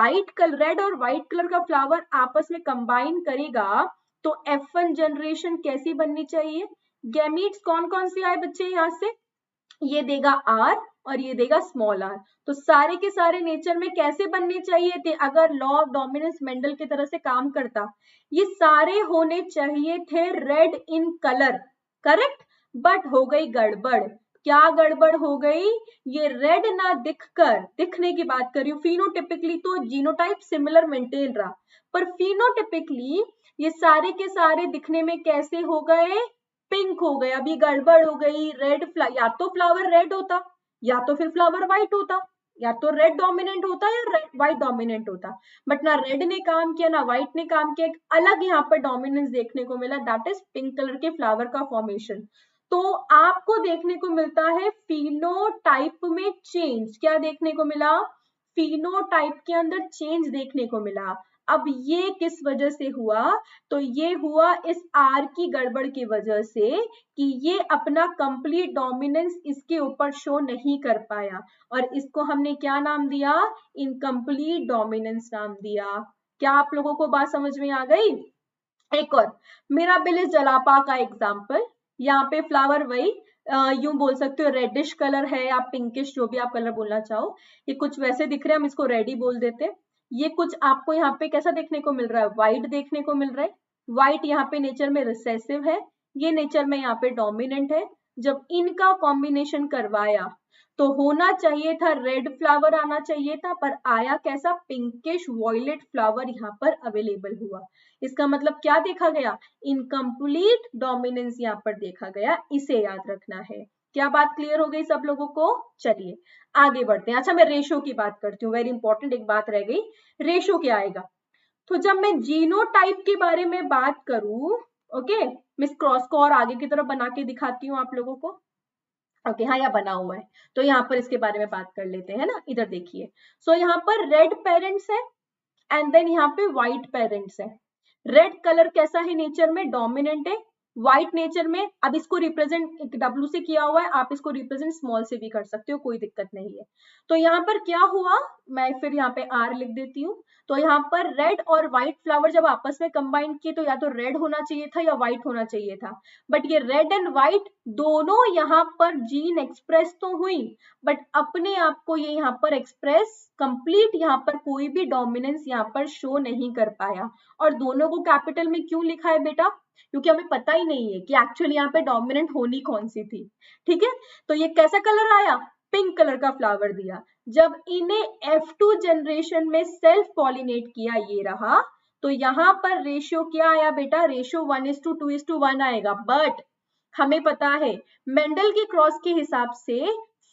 रेड और व्हाइट कलर का फ्लावर आपस में कंबाइन करेगा तो F1 जनरेशन कैसी बननी चाहिए? गैमीट्स कौन कौन सी आए बच्चे यहाँ से? ये देगा R और ये देगा स्मॉल r। तो सारे के सारे नेचर में कैसे बनने चाहिए थे अगर लॉ ऑफ डोमिनेंस मेंडल की तरह से काम करता? ये सारे होने चाहिए थे red in colour, correct. But हो गई गड़बड़। क्या गड़बड़ हो गई? ये रेड ना दिखकर, दिखने की बात कर रही हूँ, फिनोटिपिकली तो जीनोटाइप सिमिलर मेंटेन रहा, पर फिनोटिपिकली ये सारे के सारे दिखने में कैसे हो गए? पिंक हो गए। अभी गड़बड़ हो गई। या तो फ्लावर रेड होता या तो फिर फ्लावर व्हाइट होता, या तो रेड डोमिनेंट होता या व्हाइट डोमिनेंट होता। बट ना रेड ने काम किया ना व्हाइट ने काम किया। एक अलग यहाँ पर डोमिनेंस देखने को मिला, दैट इज पिंक कलर के फ्लावर का फॉर्मेशन। तो आपको देखने को मिलता है फिनोटाइप में चेंज। क्या देखने को मिला? फिनोटाइप के अंदर चेंज देखने को मिला। अब ये किस वजह से हुआ? तो ये हुआ इस आर की गड़बड़ की वजह से कि ये अपना कंप्लीट डोमिनेंस इसके ऊपर शो नहीं कर पाया, और इसको हमने क्या नाम दिया? इनकम्प्लीट डोमिनेंस नाम दिया। क्या आप लोगों को बात समझ में आ गई? एक और मिराबिलिस जलापा का एग्जाम्पल। यहाँ पे फ्लावर वही यूं बोल सकते हो रेडिश कलर है या पिंकिश, जो भी आप कलर बोलना चाहो। ये कुछ वैसे दिख रहे हैं, हम इसको रेड ही बोल देते हैं। ये कुछ आपको यहाँ पे कैसा देखने को मिल रहा है? व्हाइट देखने को मिल रहा है। व्हाइट यहाँ पे नेचर में रिसेसिव है, ये नेचर में यहाँ पे डोमिनेंट है। जब इनका कॉम्बिनेशन करवाया तो होना चाहिए था रेड फ्लावर आना चाहिए था, पर आया कैसा? पिंकिश वॉयलेट फ्लावर यहाँ पर अवेलेबल हुआ। इसका मतलब क्या देखा गया? इनकम्प्लीट डोमिनेंस यहाँ पर देखा गया। इसे याद रखना है। क्या बात क्लियर हो गई सब लोगों को? चलिए आगे बढ़ते हैं। अच्छा, मैं रेशो की बात करती हूँ, वेरी इंपॉर्टेंट एक बात रह गई। रेशो क्या आएगा? तो जब मैं जीनोटाइप के बारे में बात करूं, ओके, मिस क्रॉस को और आगे की तरफ बना के दिखाती हूँ आप लोगों को। ओके, हाँ, यहाँ बना हुआ है, तो यहाँ पर इसके बारे में बात कर लेते हैं ना। इधर देखिए। सो यहाँ पर रेड पेरेंट्स है एंड देन यहाँ पे व्हाइट पेरेंट्स है। रेड कलर कैसा है नेचर में? डोमिनेंट है। व्हाइट नेचर में, अब इसको रिप्रेजेंट डब्ल्यू से किया हुआ है, आप इसको रिप्रेजेंट स्मॉल से भी कर सकते हो, कोई दिक्कत नहीं है। तो यहाँ पर क्या हुआ? मैं फिर यहाँ पे आर लिख देती हूँ। तो यहाँ पर रेड और व्हाइट फ्लावर जब आपस में कंबाइन किए तो या तो रेड होना चाहिए था या व्हाइट होना चाहिए था। बट ये रेड एंड व्हाइट दोनों यहाँ पर जीन एक्सप्रेस तो हुई, बट अपने आप को ये यहाँ पर एक्सप्रेस कंप्लीट, यहाँ पर कोई भी डोमिनेंस यहाँ पर शो नहीं कर पाया। और दोनों को कैपिटल में क्यों लिखा है बेटा? क्योंकि हमें पता ही नहीं है कि एक्चुअली यहाँ पे डोमिनेंट होनी कौन सी थी। ठीक है, तो ये कैसा कलर आया? पिंक कलर का फ्लावर दिया। जब इन्हें F2 जनरेशन में सेल्फ पॉलिनेट किया, ये रहा, तो यहाँ पर रेशियो क्या आया बेटा? रेशियो 1:2:1 आएगा। बट हमें पता है मेंडल के क्रॉस के हिसाब से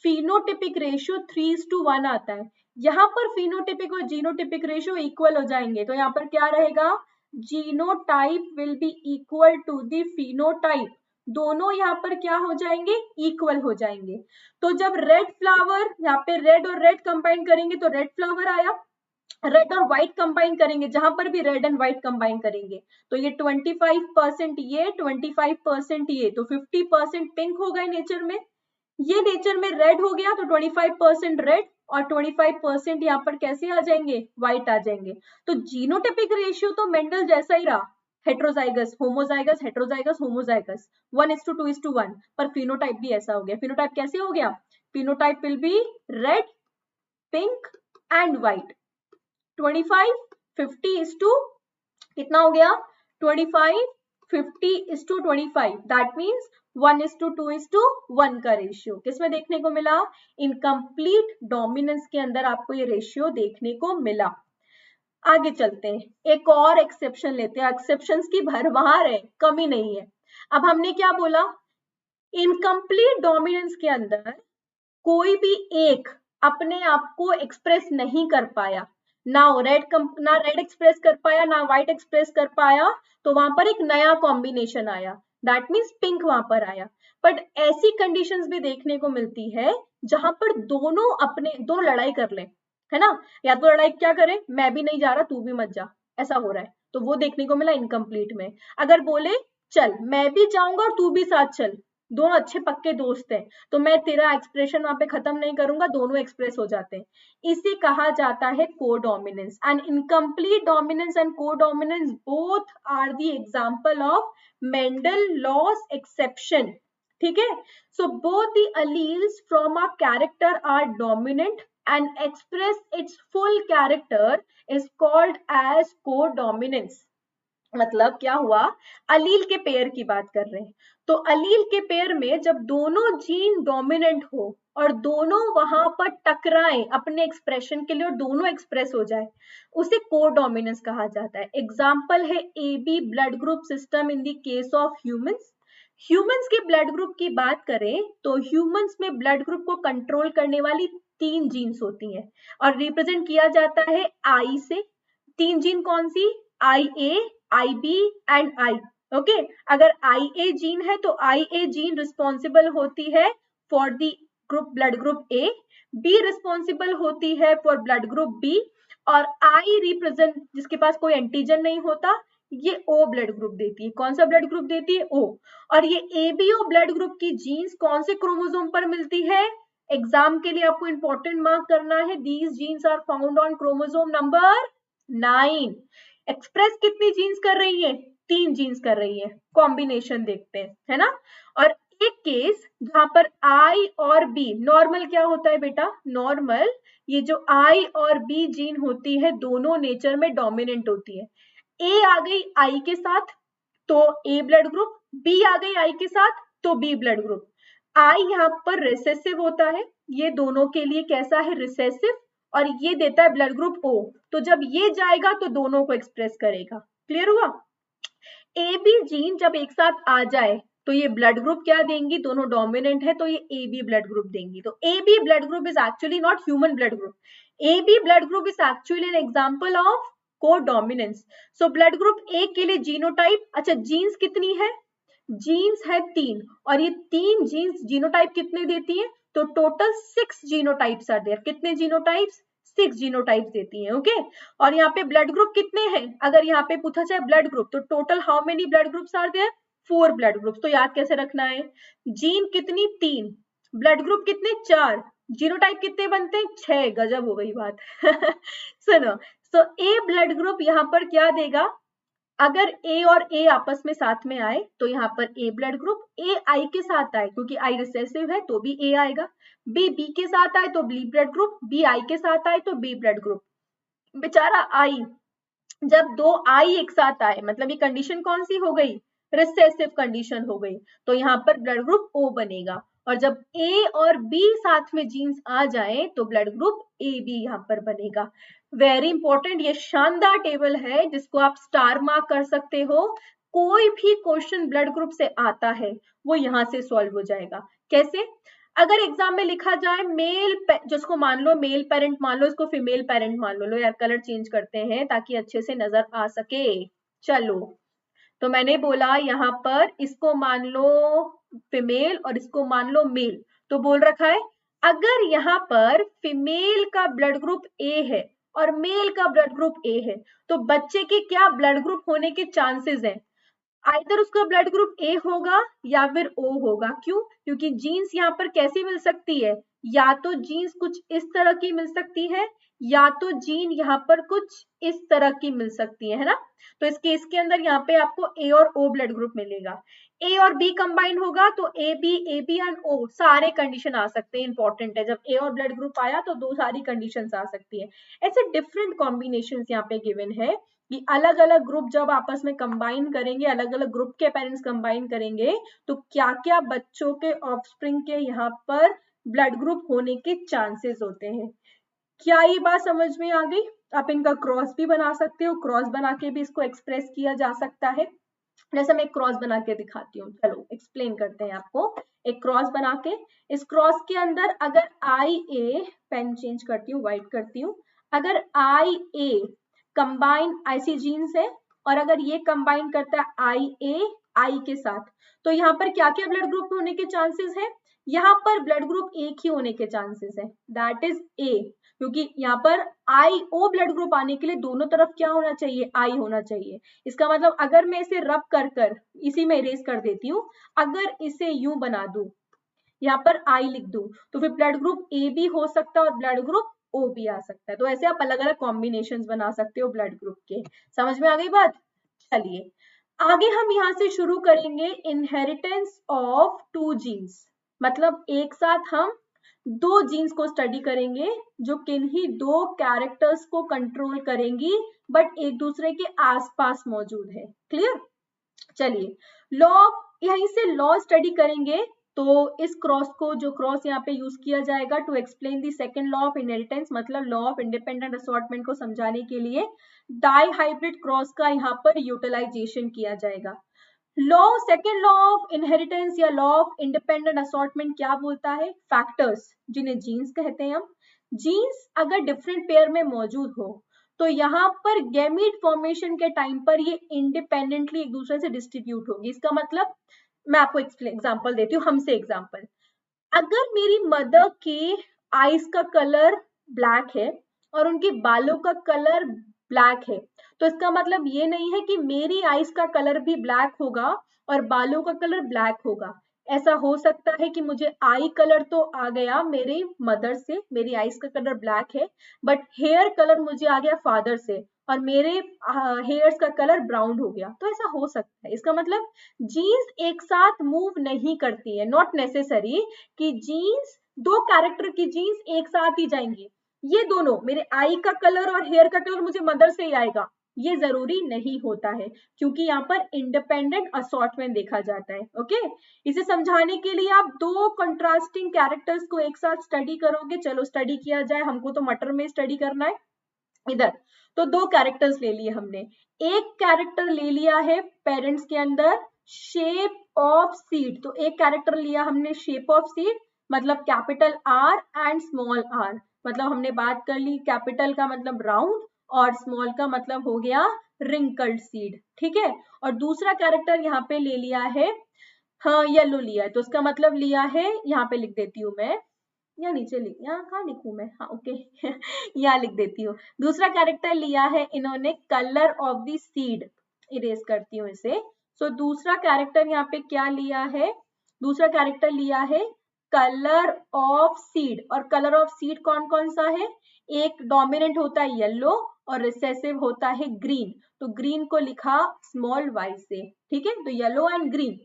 फिनोटिपिक रेशियो 3:1 आता है। यहाँ पर फिनोटिपिक और जीनोटिपिक रेशियो इक्वल हो जाएंगे, तो यहाँ पर क्या रहेगा? Genotype will be equal to the phenotype. दोनों यहाँ पर क्या हो जाएंगे? इक्वल हो जाएंगे। तो जब रेड फ्लावर, यहाँ पे रेड और रेड कंबाइन करेंगे तो रेड फ्लावर आया, रेड और व्हाइट कंबाइन करेंगे, जहां पर भी रेड एंड व्हाइट कंबाइन करेंगे तो ये 25% ये 25% ये, तो 50% पिंक हो गए नेचर में। ये नेचर में रेड हो गया तो 25% रेड और 25% यहाँ पर कैसे आ जाएंगे, व्हाइट आ जाएंगे। तो जीनोटाइपिक रेशियो तो मेंडल जैसा ही रहा, हेट्रोजाइगस होमोजाइगस हेट्रोजाइगस होमोजाइगस 1:2:1, पर फिनोटाइप भी ऐसा हो गया। फिनोटाइप कैसे हो गया, phenotype will be red pink and white. 25 50 is to कितना हो गया, 25 50 is to 25, दैट मीन्स 1:2:1 का रेशियो किसमें देखने को मिला, इनकम्प्लीट डोमिनेंस के अंदर आपको ये रेशियो देखने को मिला। आगे चलते हैं, एक और एक्सेप्शन लेते हैं। एक्सेप्शंस की भरमार है, कमी नहीं है। अब हमने क्या बोला, इनकम्प्लीट डोमिनेंस के अंदर कोई भी एक अपने आप को एक्सप्रेस नहीं कर पाया, ना रेड एक्सप्रेस कर पाया ना व्हाइट एक्सप्रेस कर पाया, तो वहां पर एक नया कॉम्बिनेशन आया, दैट मीन्स पिंक वहां पर आया। बट ऐसी कंडीशंस भी देखने को मिलती है जहां पर दोनों लड़ाई कर ले, है ना, या तो लड़ाई क्या करे, मैं भी नहीं जा रहा तू भी मत जा, ऐसा हो रहा है, तो वो देखने को मिला इनकम्प्लीट में। अगर बोले चल मैं भी जाऊंगा और तू भी साथ चल, दोनों अच्छे पक्के दोस्त हैं, तो मैं तेरा एक्सप्रेशन वहां पे खत्म नहीं करूंगा, दोनों एक्सप्रेस हो जाते हैं। इसे कहा जाता है codominance. And incomplete dominance and codominance both are the example of Mendel laws exception, ठीक है। So both the alleles from a character are dominant and express its full character is called as codominance। मतलब क्या हुआ, अलील के pair की बात कर रहे हैं, तो अलील के पेयर में जब दोनों जीन डोमिनेंट हो और दोनों वहां पर टकराएं अपने एक्सप्रेशन के लिए और दोनों एक्सप्रेस हो जाए, उसे कोडोमिनेंस कहा जाता है। एग्जांपल है A B blood group system in the case of humans. Humans के ब्लड ग्रुप की बात करें तो ह्यूमंस में ब्लड ग्रुप को कंट्रोल करने वाली 3 जीन्स होती हैं और रिप्रेजेंट किया जाता है आई से। 3 जीन कौन सी, आई ए, आई बी एंड आई, ओके। अगर आई ए जीन है तो आई ए जीन रिस्पॉन्सिबल होती है for the blood group A, be responsible होती है फॉर ब्लड ग्रुप बी, और आई रिप्रेजेंट जिसके पास कोई एंटीजन नहीं होता, ये ओ ब्लड ग्रुप देती है। कौन सा ब्लड ग्रुप देती है, ओ। और ये एबीओ ब्लड ग्रुप की जीन्स कौन से क्रोमोसोम पर मिलती है, एग्जाम के लिए आपको इंपॉर्टेंट मार्क करना है, these genes are found on chromosome number 9। Express कितनी जीन्स कर रही है, 3 जीन्स कर रही है, कॉम्बिनेशन देखते हैं, है ना। और एक केस जहां पर आई और बी, नॉर्मल क्या होता है बेटा, नॉर्मल ये जो आई और बी जीन होती है दोनों नेचर में डोमिनेंट होती है। ए आ गई आई के साथ तो ए ब्लड ग्रुप, बी आ गई आई के साथ तो बी ब्लड ग्रुप। आई यहाँ पर रिसेसिव होता है, ये दोनों के लिए कैसा है, रिसेसिव, और ये देता है ब्लड ग्रुप ओ, तो जब ये जाएगा तो दोनों को एक्सप्रेस करेगा। क्लियर हुआ। ए बी जीन जब एक साथ आ जाए तो ये ब्लड ग्रुप क्या देंगी, दोनों डोमिनेंट है तो ये ए बी ब्लड ग्रुप देंगी। तो A B blood group is actually not human blood group, A B blood group is actually an example of codominance. So blood group A के लिए जीनोटाइप, अच्छा जीन्स कितनी है, जीन्स है 3, और ये 3 जीन्स जीनोटाइप कितने देती है, तो टोटल 6 जीनोटाइप्स आर देयर। कितने जीनोटाइप्स, 6 जीनोटाइप्स देती है, ओके। और यहाँ पे ब्लड ग्रुप कितने हैं, अगर यहाँ पे पूछा जाए ब्लड ग्रुप तो total how many blood groups are there, 4 blood groups. तो याद कैसे रखना है, जीन कितनी 3, ब्लड ग्रुप कितने 4, जीनोटाइप कितने बनते हैं 6, गजब हो गई बात सुनो, सो ए ब्लड ग्रुप यहाँ पर क्या देगा, अगर ए और ए आपस में साथ में आए तो यहाँ पर ए ब्लड ग्रुप, ए आई के साथ आए क्योंकि आई रिसेसिव है तो भी ए आएगा, बी बी के साथ आए तो B blood group, B I के साथ आए तो बी ब्लड ग्रुप। बेचारा आई, जब 2 आई एक साथ आए मतलब ये कंडीशन कौन सी हो गई, रिसेसिव कंडीशन हो गई, तो यहाँ पर ब्लड ग्रुप ओ बनेगा। और जब ए और बी साथ में जीन्स आ जाए तो ब्लड ग्रुप ए बी यहाँ पर बनेगा। वेरी इंपॉर्टेंट, ये शानदार टेबल है जिसको आप स्टार मार्क कर सकते हो। कोई भी क्वेश्चन ब्लड ग्रुप से आता है वो यहाँ से सॉल्व हो जाएगा। कैसे, अगर एग्जाम में लिखा जाए मेल, जिसको मान लो मेल पेरेंट मान लो, इसको फीमेल पेरेंट मान लो यार, कलर चेंज करते हैं ताकि अच्छे से नजर आ सके। चलो, तो मैंने बोला यहाँ पर इसको मान लो फीमेल और इसको मान लो मेल, तो बोल रखा है अगर यहाँ पर फीमेल का ब्लड ग्रुप ए है और मेल का ब्लड ग्रुप ए है, तो बच्चे के क्या ब्लड ग्रुप होने के चांसेस हैं? आइदर उसका ब्लड ग्रुप ए होगा या फिर ओ होगा। क्यों? क्योंकि जीन्स यहाँ पर कैसी मिल सकती है, या तो जीन्स कुछ इस तरह की मिल सकती है या तो जीन यहाँ पर कुछ इस तरह की मिल सकती है ना। तो इस केस के अंदर यहाँ पे आपको ए और ओ ब्लड ग्रुप मिलेगा। ए और बी कंबाइन होगा तो ए बी एंड ओ सारे कंडीशन आ सकते हैं। इंपॉर्टेंट है, जब ए और ब्लड ग्रुप आया तो दो सारी कंडीशन आ सकती है। ऐसे डिफरेंट कॉम्बिनेशन यहाँ पे गिवन है कि अलग अलग ग्रुप जब आपस में कंबाइन करेंगे, अलग अलग ग्रुप के पेरेंट्स कंबाइन करेंगे तो क्या क्या बच्चों के ऑफस्प्रिंग के यहाँ पर ब्लड ग्रुप होने के चांसेस होते हैं। क्या ये बात समझ में आ गई? आप इनका क्रॉस भी बना सकते हो, क्रॉस बना के भी इसको एक्सप्रेस किया जा सकता है। जैसे मैं एक क्रॉस बना के दिखाती हूँ, चलो एक्सप्लेन करते हैं आपको। एक क्रॉस बना के, इस क्रॉस के अंदर अगर आई ए, पेन चेंज करती हूँ, व्हाइट करती हूँ, अगर आई ए कंबाइन आईसी जीन्स है और अगर ये कंबाइन करता है आई ए आई के साथ, तो यहाँ पर क्या क्या ब्लड ग्रुप होने के चांसेस है? यहाँ पर ब्लड ग्रुप एक ही होने के चांसेस है, दैट इज ए, क्योंकि यहाँ पर आई ओ ब्लड ग्रुप आने के लिए दोनों तरफ क्या होना चाहिए? आई होना चाहिए। इसका मतलब अगर मैं इसे रब कर कर इसी में इरेज कर देती हूँ, अगर इसे यूं बना दूं, यहाँ पर आई लिख दूं, तो फिर ब्लड ग्रुप ए भी हो सकता है और ब्लड ग्रुप ओ भी आ सकता है। तो ऐसे आप अलग अलग कॉम्बिनेशन बना सकते हो ब्लड ग्रुप के। समझ में आ गई बात? चलिए आगे हम यहाँ से शुरू करेंगे इनहेरिटेंस ऑफ टू जीन्स। मतलब एक साथ हम दो जीन्स को स्टडी करेंगे जो किन्हीं दो कैरेक्टर्स को कंट्रोल करेंगी बट एक दूसरे के आसपास मौजूद है। क्लियर? चलिए लॉ, यहीं से लॉ स्टडी करेंगे तो इस क्रॉस को, जो क्रॉस यहाँ पे यूज किया जाएगा to explain the second law of inheritance, मतलब लॉ ऑफ इंडिपेंडेंट असॉर्टमेंट को समझाने के लिए डाई हाइब्रिड क्रॉस का यहाँ पर यूटिलाइजेशन किया जाएगा। Law, second law of inheritance या लॉ ऑफ इंडिपेंडेंट असॉर्टमेंट क्या बोलता है? फैक्टर्स जिन्हें जीन्स कहते हैं हम, जीन्स अगर डिफरेंट पेयर में मौजूद हो तो यहाँ पर गैमीट फॉर्मेशन के टाइम पर ये इंडिपेंडेंटली एक दूसरे से डिस्ट्रीब्यूट होगी। इसका मतलब मैं आपको एग्जांपल देती हूँ, हमसे एग्जांपल। अगर मेरी मदर के आईज का कलर ब्लैक है और उनके बालों का कलर ब्लैक है, तो इसका मतलब ये नहीं है कि मेरी आईज का कलर भी ब्लैक होगा और बालों का कलर ब्लैक होगा। ऐसा हो सकता है कि मुझे आई कलर तो आ गया मेरी मदर से, मेरी आईज का कलर ब्लैक है, बट हेयर कलर मुझे आ गया फादर से और मेरे हेयर्स का कलर ब्राउन हो गया। तो ऐसा हो सकता है। इसका मतलब जीन्स एक साथ मूव नहीं करती है। नॉट नेसेसरी कि जीन्स, दो कैरेक्टर की जीन्स एक साथ ही जाएंगी। ये दोनों, मेरे आई का कलर और हेयर का कलर मुझे मदर से ही आएगा, ये जरूरी नहीं होता है, क्योंकि यहाँ पर इंडिपेंडेंट असॉर्टमेंट देखा जाता है। ओके, इसे समझाने के लिए आप दो कंट्रास्टिंग कैरेक्टर्स को एक साथ स्टडी करोगे। चलो स्टडी किया जाए, हमको तो मटर में स्टडी करना है। इधर तो दो कैरेक्टर्स ले लिए हमने। एक कैरेक्टर ले लिया है पेरेंट्स के अंदर शेप ऑफ सीड, तो एक कैरेक्टर लिया हमने शेप ऑफ सीड, मतलब capital R and small R. मतलब हमने बात कर ली, कैपिटल का मतलब राउंड और स्मॉल का मतलब हो गया रिंकल्ड सीड। ठीक है, और दूसरा कैरेक्टर यहाँ पे ले लिया है, हाँ येलो लिया है, तो उसका मतलब लिया है, यहाँ पे लिख देती हूँ मैं, या नीचे लिख, यहाँ कहाँ लिखूं मैं, हाँ ओके यहाँ लिख देती हूँ। दूसरा कैरेक्टर लिया है इन्होंने colour of the seed, erase करती हूँ इसे। सो दूसरा कैरेक्टर यहाँ पे क्या लिया है? दूसरा कैरेक्टर लिया है कलर ऑफ सीड। और कलर ऑफ सीड कौन कौन सा है? एक डोमिनेंट होता है येलो और रिसेसिव होता है ग्रीन, तो ग्रीन को लिखा स्मॉल वाई से। ठीक है, तो yellow and green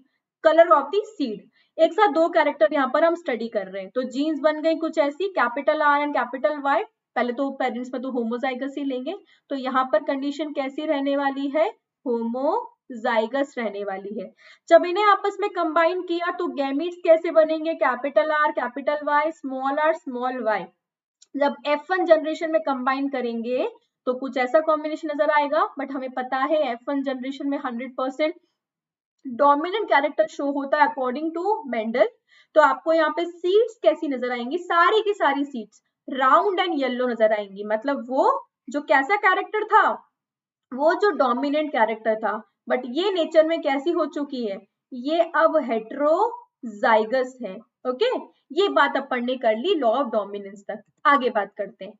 colour of the seed. एक साथ दो कैरेक्टर यहाँ पर हम स्टडी कर रहे हैं। तो जीन्स बन गई कुछ ऐसी, capital R and capital Y. पहले तो पेरेंट्स में तो होमोजाइगस ही लेंगे, तो यहाँ पर कंडीशन कैसी रहने वाली है? होमोजाइगस रहने वाली है। जब इन्हें आपस में कंबाइन किया तो गैमीट्स कैसे बनेंगे? Capital R capital Y small R small Y. जब F1 जनरेशन में कंबाइन करेंगे तो कुछ ऐसा कॉम्बिनेशन नजर आएगा, बट हमें पता है F1 जनरेशन में 100% डोमिनेंट कैरेक्टर शो होता है अकॉर्डिंग टू मेंडल। तो आपको यहाँ पे सीड्स कैसी नजर आएंगी? सारी की सारी सीड्स राउंड एंड येलो नजर आएंगी। मतलब वो जो कैसा कैरेक्टर था, वो जो डोमिनेंट कैरेक्टर था, बट ये नेचर में कैसी हो चुकी है? ये अब हेट्रोजाइगस है। ओके, ये बात अब पढ़ने कर ली लॉ ऑफ डोमिनेंस तक। आगे बात करते हैं।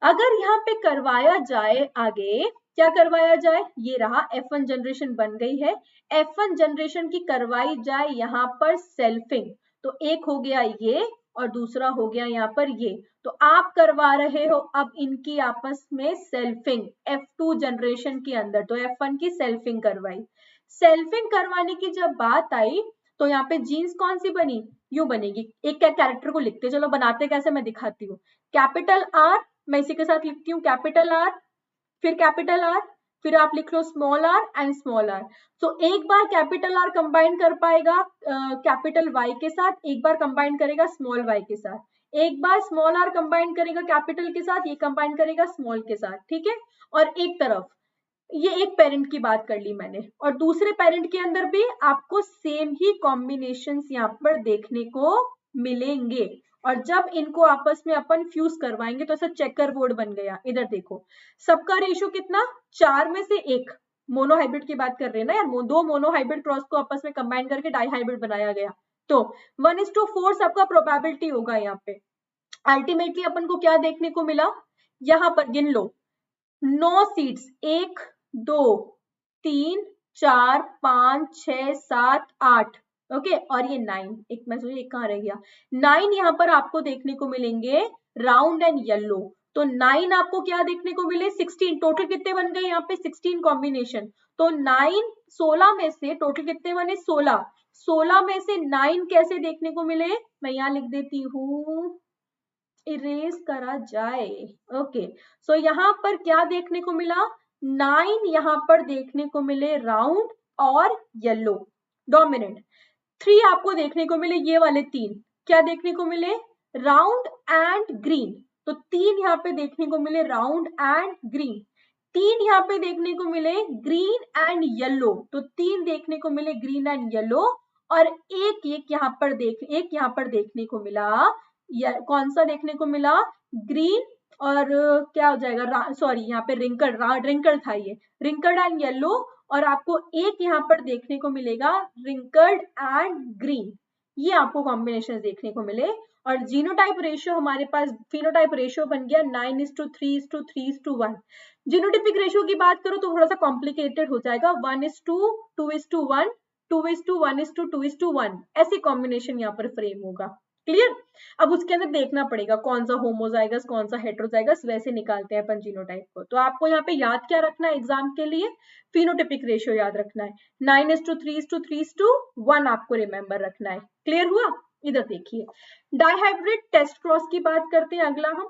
अगर यहाँ पे करवाया जाए आगे, क्या करवाया जाए, ये रहा F1 जनरेशन बन गई है, F1 जनरेशन की करवाई जाए यहाँ पर सेल्फिंग, तो एक हो गया ये और दूसरा हो गया यहाँ पर ये, तो आप करवा रहे हो अब इनकी आपस में सेल्फिंग F2 जनरेशन के अंदर, तो F1 की सेल्फिंग करवाई। सेल्फिंग करवाने की जब बात आई तो यहाँ पे जीन्स कौन सी बनी, यूं बनेगी, एक कैरेक्टर को लिखते, चलो बनाते कैसे मैं दिखाती हूँ। कैपिटल आर, मैं इसी के साथ लिखती हूँ कैपिटल आर, फिर कैपिटल आर, फिर आप लिख लो small R and small R. तो एक बार कैपिटल आर कंबाइन कर पाएगा कैपिटल वाई के साथ, एक बार कंबाइन करेगा स्मॉल वाई के साथ, एक बार स्मॉल आर कंबाइन करेगा कैपिटल के साथ, ये कंबाइन करेगा स्मॉल के साथ, ठीक है। और एक तरफ ये एक पेरेंट की बात कर ली मैंने, और दूसरे पेरेंट के अंदर भी आपको सेम ही कॉम्बिनेशंस यहाँ पर देखने को मिलेंगे, और जब इनको आपस में अपन फ्यूज करवाएंगे तो ऐसा चेकर बोर्ड बन गया। इधर देखो सबका रेशियो कितना, 4 में से 1, मोनोहाइब्रिड की बात कर रहे हैं ना यार, दो मोनोहाइब्रिड क्रॉस को आपस में कंबाइन करके डाइहाइब्रिड बनाया गया, तो 1:4 सबका प्रोबेबिलिटी होगा यहाँ पे। अल्टीमेटली अपन को क्या देखने को मिला, यहाँ पर गिन लो 9 सीट्स, 1 2 3 4 5 6 7 8, ओके, और ये 9, एक मैं सोची एक कहाँ रह गया, 9 यहाँ पर आपको देखने को मिलेंगे राउंड एंड येलो, तो 9 आपको क्या देखने को मिले, 16, टोटल कितने बन गए यहाँ पे 16 कॉम्बिनेशन, तो 9 16 में से टोटल कितने बने 16, 16 में से 9 कैसे देखने को मिले, मैं यहाँ लिख देती हूँ, इरेज करा जाए, ओके। सो यहाँ पर क्या देखने को मिला, 9 यहाँ पर देखने को मिले राउंड और येलो डोमिनेंट, 3 आपको देखने को मिले ये वाले 3, क्या देखने को मिले राउंड एंड ग्रीन, तो 3 यहाँ पे देखने को मिले राउंड एंड ग्रीन, 3 यहाँ पे देखने को मिले ग्रीन एंड येलो, तो 3 देखने को मिले ग्रीन एंड येलो, और एक यहाँ पर देखने को मिला, या कौन सा देखने को मिला, ग्रीन, और क्या हो जाएगा, सॉरी यहाँ पे रिंकल था ये, रिंकल्ड एंड येलो, और आपको एक यहाँ पर देखने को मिलेगा रिंकल्ड एंड ग्रीन, ये आपको कॉम्बिनेशन देखने को मिले। और जीनोटाइप रेशियो हमारे पास, फिनोटाइप रेशियो बन गया 9:3:3:1। जीनोटिपिक रेशियो की बात करो तो थोड़ा सा कॉम्प्लिकेटेड हो जाएगा, 1:2:1, 2:1:2:1, ऐसे कॉम्बिनेशन यहाँ पर फ्रेम होगा, क्लियर। अब उसके अंदर देखना पड़ेगा कौन सा होमोजाइगस कौन सा हेट्रोजाइगस, वैसे निकालते हैं अपन जीनोटाइप को। तो आपको यहाँ पे याद क्या रखना है एग्जाम के लिए, फिनोटिपिक रेशियो याद रखना है, 9:3:3:1 आपको रिमेंबर रखना है, क्लियर हुआ। इधर देखिए डाइहाइब्रिड टेस्ट क्रॉस की बात करते हैं अगला हम।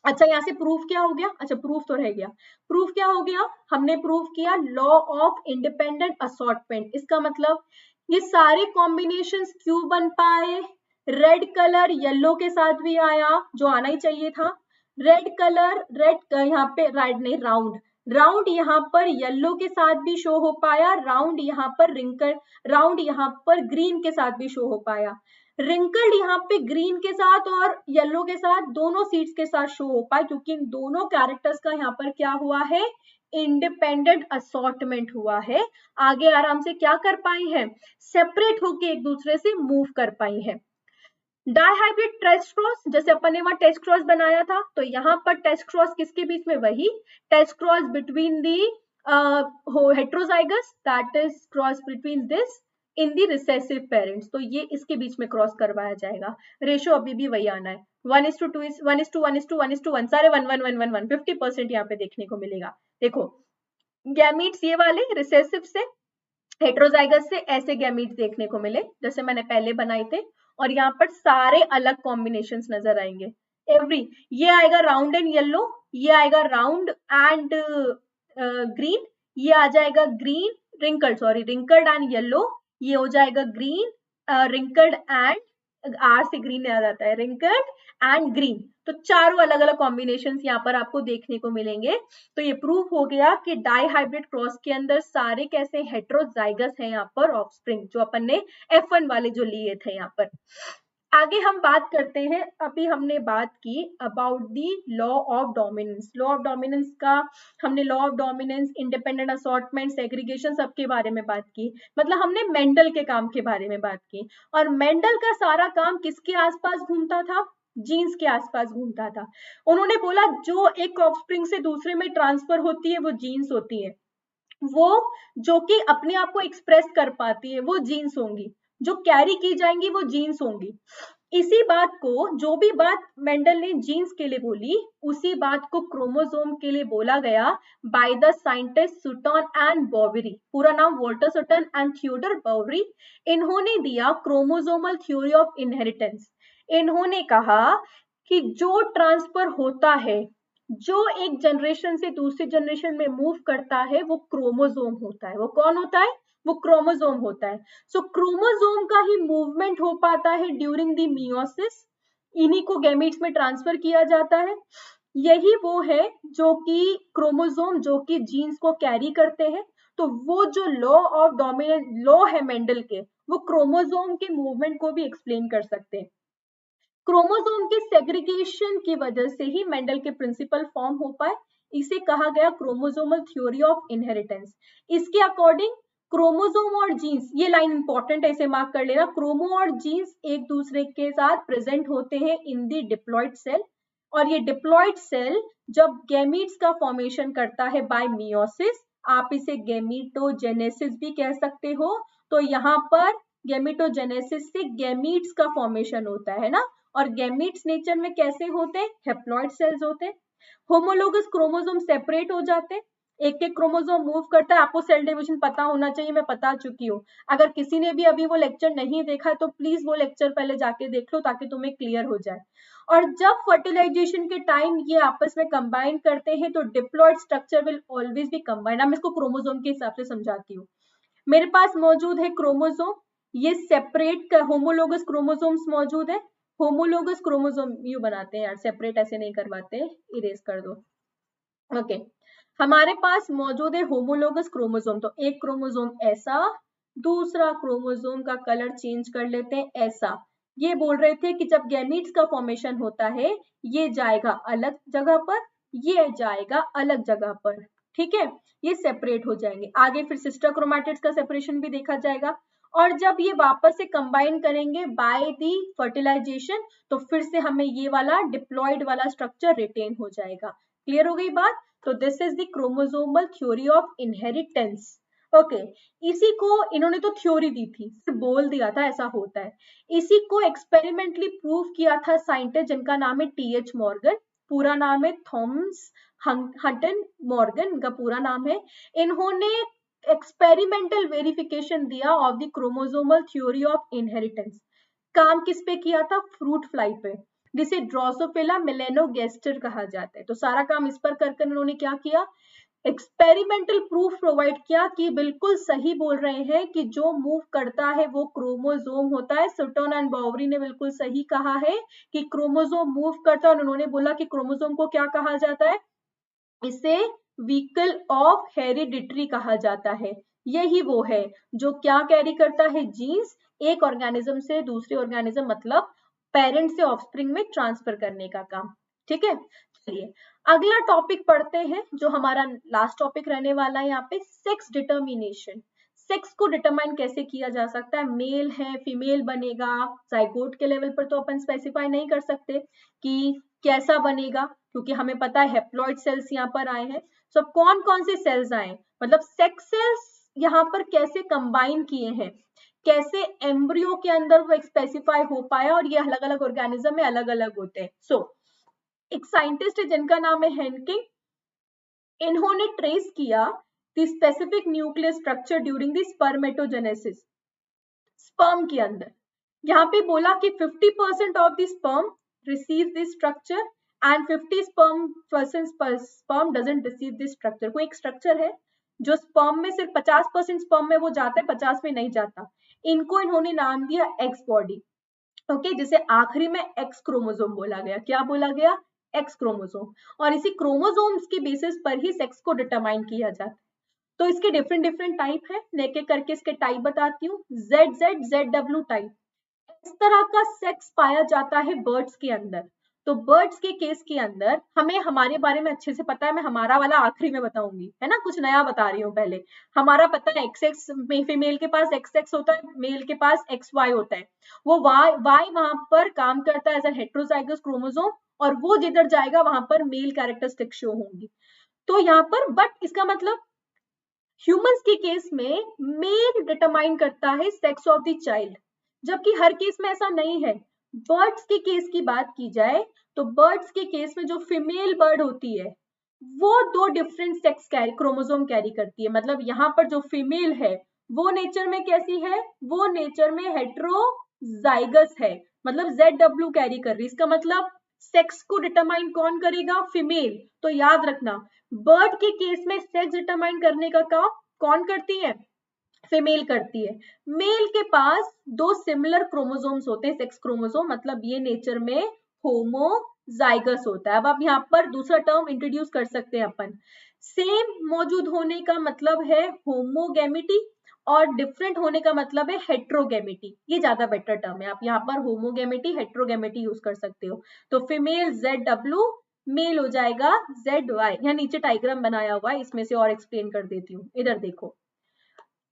अच्छा यहाँ से प्रूफ क्या हो गया, अच्छा प्रूफ तो रह गया, प्रूफ क्या हो गया, हमने प्रूफ किया लॉ ऑफ इंडिपेंडेंट असॉर्टमेंट, इसका मतलब ये सारे कॉम्बिनेशंस क्यों बन पाए, रेड कलर येलो के साथ भी आया जो आना ही चाहिए था, रेड कलर रेड यहाँ पे रेड नहीं राउंड यहाँ पर येलो के साथ भी शो हो पाया, राउंड यहाँ पर रिंकल, राउंड यहाँ पर ग्रीन के साथ भी शो हो पाया, रिंकल्ड यहाँ पे ग्रीन के साथ और येलो के साथ दोनों सीड्स के साथ शो हो पाए, क्योंकि इन दोनों कैरेक्टर्स का यहाँ पर क्या हुआ है, इंडिपेंडेंट असॉर्टमेंट हुआ है, आगे आराम से क्या कर पाई है, सेपरेट होके एक दूसरे से मूव कर पाई है। डाइहाइब्रिड टेस्ट क्रॉस, जैसे अपन ने वहां टेस्ट क्रॉस बनाया था, तो यहाँ पर टेस्ट क्रॉस किसके बीच में, वही test cross between the heterozygous, that is cross between this in the recessive parents, तो ये इसके बीच में क्रॉस करवाया जाएगा, रेशियो अभी भी वही आना है 1:2 1:1:1:1, सारे 1:1:1:1, 50% यहाँ पे देखने को मिलेगा। देखो गैमीट्स ये वाले रिसेसिव से, हेट्रोजाइगस से ऐसे गैमीट्स देखने को मिले जैसे मैंने पहले बनाए थे, और यहाँ पर सारे अलग कॉम्बिनेशंस नजर आएंगे, एवरी, ये आएगा राउंड एंड येलो, ये आएगा राउंड एंड ग्रीन, ये आ जाएगा ग्रीन रिंकल्ड एंड येलो, ये हो जाएगा ग्रीन रिंकल्ड एंड, आर से ग्रीन याद आता है, रिंकल्ड एंड ग्रीन, तो चारों अलग अलग कॉम्बिनेशंस यहाँ पर आपको देखने को मिलेंगे। तो ये प्रूफ हो गया कि डाइहाइब्रिड क्रॉस के अंदर सारे कैसे हेट्रोजाइगस हैं यहाँ पर ऑफस्प्रिंग, जो अपन ने F1 वाले जो लिए थे यहाँ पर। आगे हम बात करते हैं, अभी हमने बात की about the law of dominance, law of dominance का हमने law of dominance, independent assortment, segregation सबके बारे में बात की, मतलब हमने मेंडल के काम के बारे में बात की, और मेंडल का सारा काम किसके आसपास घूमता था, जीन्स के आसपास घूमता था। उन्होंने बोला जो एक ऑफस्प्रिंग से दूसरे में ट्रांसफर होती है वो जीन्स होती है, वो जो कि अपने आप को एक्सप्रेस कर पाती है वो जीन्स होंगी, जो कैरी की जाएंगी वो जीन्स होंगी। इसी बात को, जो भी बात मेंडल ने जीन्स के लिए बोली, उसी बात को क्रोमोसोम के लिए बोला गया by the scientist Sutton and Boveri. पूरा नाम Walter Sutton and Theodor Boveri. इन्होंने दिया क्रोमोसोमल थ्योरी ऑफ इनहेरिटेंस। इन्होंने कहा कि जो ट्रांसफर होता है, जो एक जनरेशन से दूसरी जनरेशन में मूव करता है, वो क्रोमोसोम होता है। वो कौन होता है? वो क्रोमोसोम होता है। सो क्रोमोसोम का ही मूवमेंट हो पाता है ड्यूरिंग द मियोसिस। इन्हीं को गैमीट्स में ट्रांसफर किया जाता है। यही वो है जो कि क्रोमोसोम, जो कि जीन्स को कैरी करते हैं। तो वो जो लॉ ऑफ डोमिनेंस लॉ है मेंडल के, वो क्रोमोसोम के मूवमेंट को भी एक्सप्लेन कर सकते हैं। क्रोमोसोम के सेग्रीगेशन की वजह से ही मेंडल के प्रिंसिपल फॉर्म हो पाए। इसे कहा गया क्रोमोसोमल थ्योरी ऑफ इनहेरिटेंस। इसके अकॉर्डिंग क्रोमोसोम और जीन्स, ये लाइन इंपॉर्टेंट है, इसे मार्क कर लेना, क्रोमो और जीन्स एक दूसरे के साथ प्रेजेंट होते हैं इन दी डिप्लॉइड सेल। और ये डिप्लॉइड सेल जब गैमीट्स का फॉर्मेशन करता है बाय मियोसिस, आप इसे गैमीटोजेनेसिस भी कह सकते हो। तो यहाँ पर गैमीटोजेनेसिस से गैमीट्स का फॉर्मेशन होता है ना। और गैमीट्स नेचर में कैसे होते हैं? हैप्लॉइड सेल्स होते हैं। होमोलोगस क्रोमोसोम सेपरेट हो जाते हैं, एक एक क्रोमोसोम मूव करता है। आपको सेल डिवीजन पता होना चाहिए, मैं बता चुकी हूँ। अगर किसी ने भी अभी वो लेक्चर नहीं देखा है तो प्लीज वो लेक्चर पहले जाके देख लो ताकि तुम्हें क्लियर हो जाए। और जब फर्टिलाइजेशन के टाइम ये आपस में कंबाइन करते हैं तो diploid structure will always be combined. मैं इसको क्रोमोसोम के हिसाब से समझाती हूँ। मेरे पास मौजूद है क्रोमोसोम, ये सेपरेट होमोलोगस क्रोमोसोम्स मौजूद है। होमोलोगस क्रोमोसोम यू बनाते हैं यार, सेपरेट ऐसे नहीं करवाते, इरेज कर दो। ओके, हमारे पास मौजूद है होमोलोगस क्रोमोसोम। तो एक क्रोमोसोम ऐसा, दूसरा क्रोमोसोम का कलर चेंज कर लेते हैं ऐसा। ये बोल रहे थे कि जब गैमीट्स का फॉर्मेशन होता है, ये जाएगा अलग जगह पर, ये जाएगा अलग जगह पर, ठीक है, ये सेपरेट हो जाएंगे। आगे फिर सिस्टर क्रोमैटिड्स का सेपरेशन भी देखा जाएगा। और जब ये वापस से कंबाइन करेंगे बाय दी फर्टिलाइजेशन, तो फिर से हमें ये वाला डिप्लॉइड वाला स्ट्रक्चर रिटेन हो जाएगा। क्लियर हो गई बात? तो this is the chromosomal theory of inheritance. Okay, इसी को इन्होंने तो थ्योरी दी थी, सिर्फ बोल दिया था ऐसा होता है। इसी को एक्सपेरिमेंटली प्रूव किया था साइंटिस्ट जिनका नाम है टी.एच. मॉर्गन। पूरा नाम है थॉमस हंटन मॉर्गन, इनका पूरा नाम है। इन्होंने एक्सपेरिमेंटल वेरिफिकेशन दिया of the chromosomal theory of inheritance. काम किस पे किया था? फ्रूट फ्लाई पे, जिसे ड्रोसोफिला मेलेनोगेस्टर कहा जाता है। तो सारा काम इस पर कर उन्होंने क्या किया? एक्सपेरिमेंटल प्रूफ प्रोवाइड किया कि बिल्कुल सही बोल रहे हैं कि जो मूव करता है वो क्रोमोसोम होता है। सुटन एंड बॉवेरी ने बिल्कुल सही कहा है कि क्रोमोसोम मूव करता है। और उन्होंने बोला कि क्रोमोसोम को क्या कहा जाता है? इसे व्हीकल ऑफ हेरिडिटरी कहा जाता है। यही वो है जो क्या कैरी करता है? जीन्स, एक ऑर्गेनिज्म से दूसरे ऑर्गेनिज्म, मतलब पेरेंट से ऑफस्प्रिंग में ट्रांसफर करने का काम। ठीक है, चलिए अगला टॉपिक पढ़ते हैं जो हमारा लास्ट टॉपिक रहने वाला है यहाँ पे, सेक्स डिटर्मिनेशन। सेक्स को डिटरमाइन कैसे किया जा सकता है? मेल है, फीमेल बनेगा, जाइगोट के लेवल पर तो अपन स्पेसिफाई नहीं कर सकते कि कैसा बनेगा, क्योंकि हमें पता है हेप्लॉइड सेल्स यहाँ पर आए हैं। सो कौन कौन से सेल्स आए, मतलब सेक्स सेल्स यहाँ पर कैसे कंबाइन किए हैं, कैसे एम्ब्रियो के अंदर वो स्पेसिफाई हो पाया, और ये अलग अलग ऑर्गेनिज्म में अलग अलग होते हैं। सो एक साइंटिस्ट है जिनका नाम है हेनकिंग। इन्होंने ट्रेस किया the specific nuclear structure during the spermatogenesis, sperm के अंदर। यहाँ पे बोला कि 50% of the sperm receive this structure and 50% sperm doesn't receive this structure. कोई एक स्ट्रक्चर है जो स्पर्म में सिर्फ 50% स्पर्म में वो जाता है, 50 में नहीं जाता। इनको इन्होंने नाम दिया एक्स बॉडी। ओके, जिसे आखिरी में एक्स क्रोमोसोम बोला गया। क्या बोला गया? X chromosome. और इसी क्रोमोसोम्स के बेसिस पर ही सेक्स को डिटरमाइन किया जाता है। तो इसके डिफरेंट डिफरेंट टाइप है, एक एक करके इसके टाइप बताती हूँ। ZZ ZW टाइप, इस तरह का सेक्स पाया जाता है बर्ड्स के अंदर। तो बर्ड्स के केस के अंदर हमें हमारे बारे में अच्छे से पता है, मैं हमारा वाला आखिरी में बताऊंगी, है ना, कुछ नया बता रही हूँ पहले। हमारा पता है एक्स एक्स, फीमेल के पास एक्स एक्स होता है, मेल के पास एक्स वाई होता है। वो वाई वहां पर काम करता है एज एन हेट्रोजाइगस क्रोमोसोम, और वो जिधर जाएगा वहां पर मेल कैरेक्टरिस्टिक शो होंगी। तो यहाँ पर बट इसका मतलब ह्यूमंस के केस में मेल डिटरमाइन करता है सेक्स ऑफ द चाइल्ड, जबकि हर केस में ऐसा नहीं है। बर्ड्स के केस की बात की जाए तो बर्ड्स के केस में जो फीमेल बर्ड होती है वो 2 डिफरेंट सेक्स क्रोमोसोम कैरी करती है। मतलब यहाँ पर जो फीमेल है वो नेचर में कैसी है, वो नेचर में हेट्रोजाइगस है, मतलब ZW कैरी कर रही है। इसका मतलब सेक्स को डिटरमाइन कौन करेगा, फीमेल। तो याद रखना बर्ड के केस में सेक्स डिटरमाइन करने का काम कौन करती है, फीमेल करती है। मेल के पास 2 सिमिलर क्रोमोसोम्स होते हैं, सेक्स क्रोमोसोम, मतलब ये नेचर में होमोजाइगस होता है। अब आप यहाँ पर दूसरा टर्म इंट्रोड्यूस कर सकते हैं अपन, सेम मौजूद होने का मतलब है होमोगैमिटी, और डिफरेंट होने का मतलब है हेट्रोगैमिटी। ये ज्यादा बेटर टर्म है, आप यहाँ पर होमोगैमिटी हेट्रोगैमिटी यूज कर सकते हो। तो फीमेल ZW, मेल हो जाएगा ZY। यहाँ नीचे डायग्राम बनाया हुआ है, इसमें से और एक्सप्लेन कर देती हूँ। इधर देखो,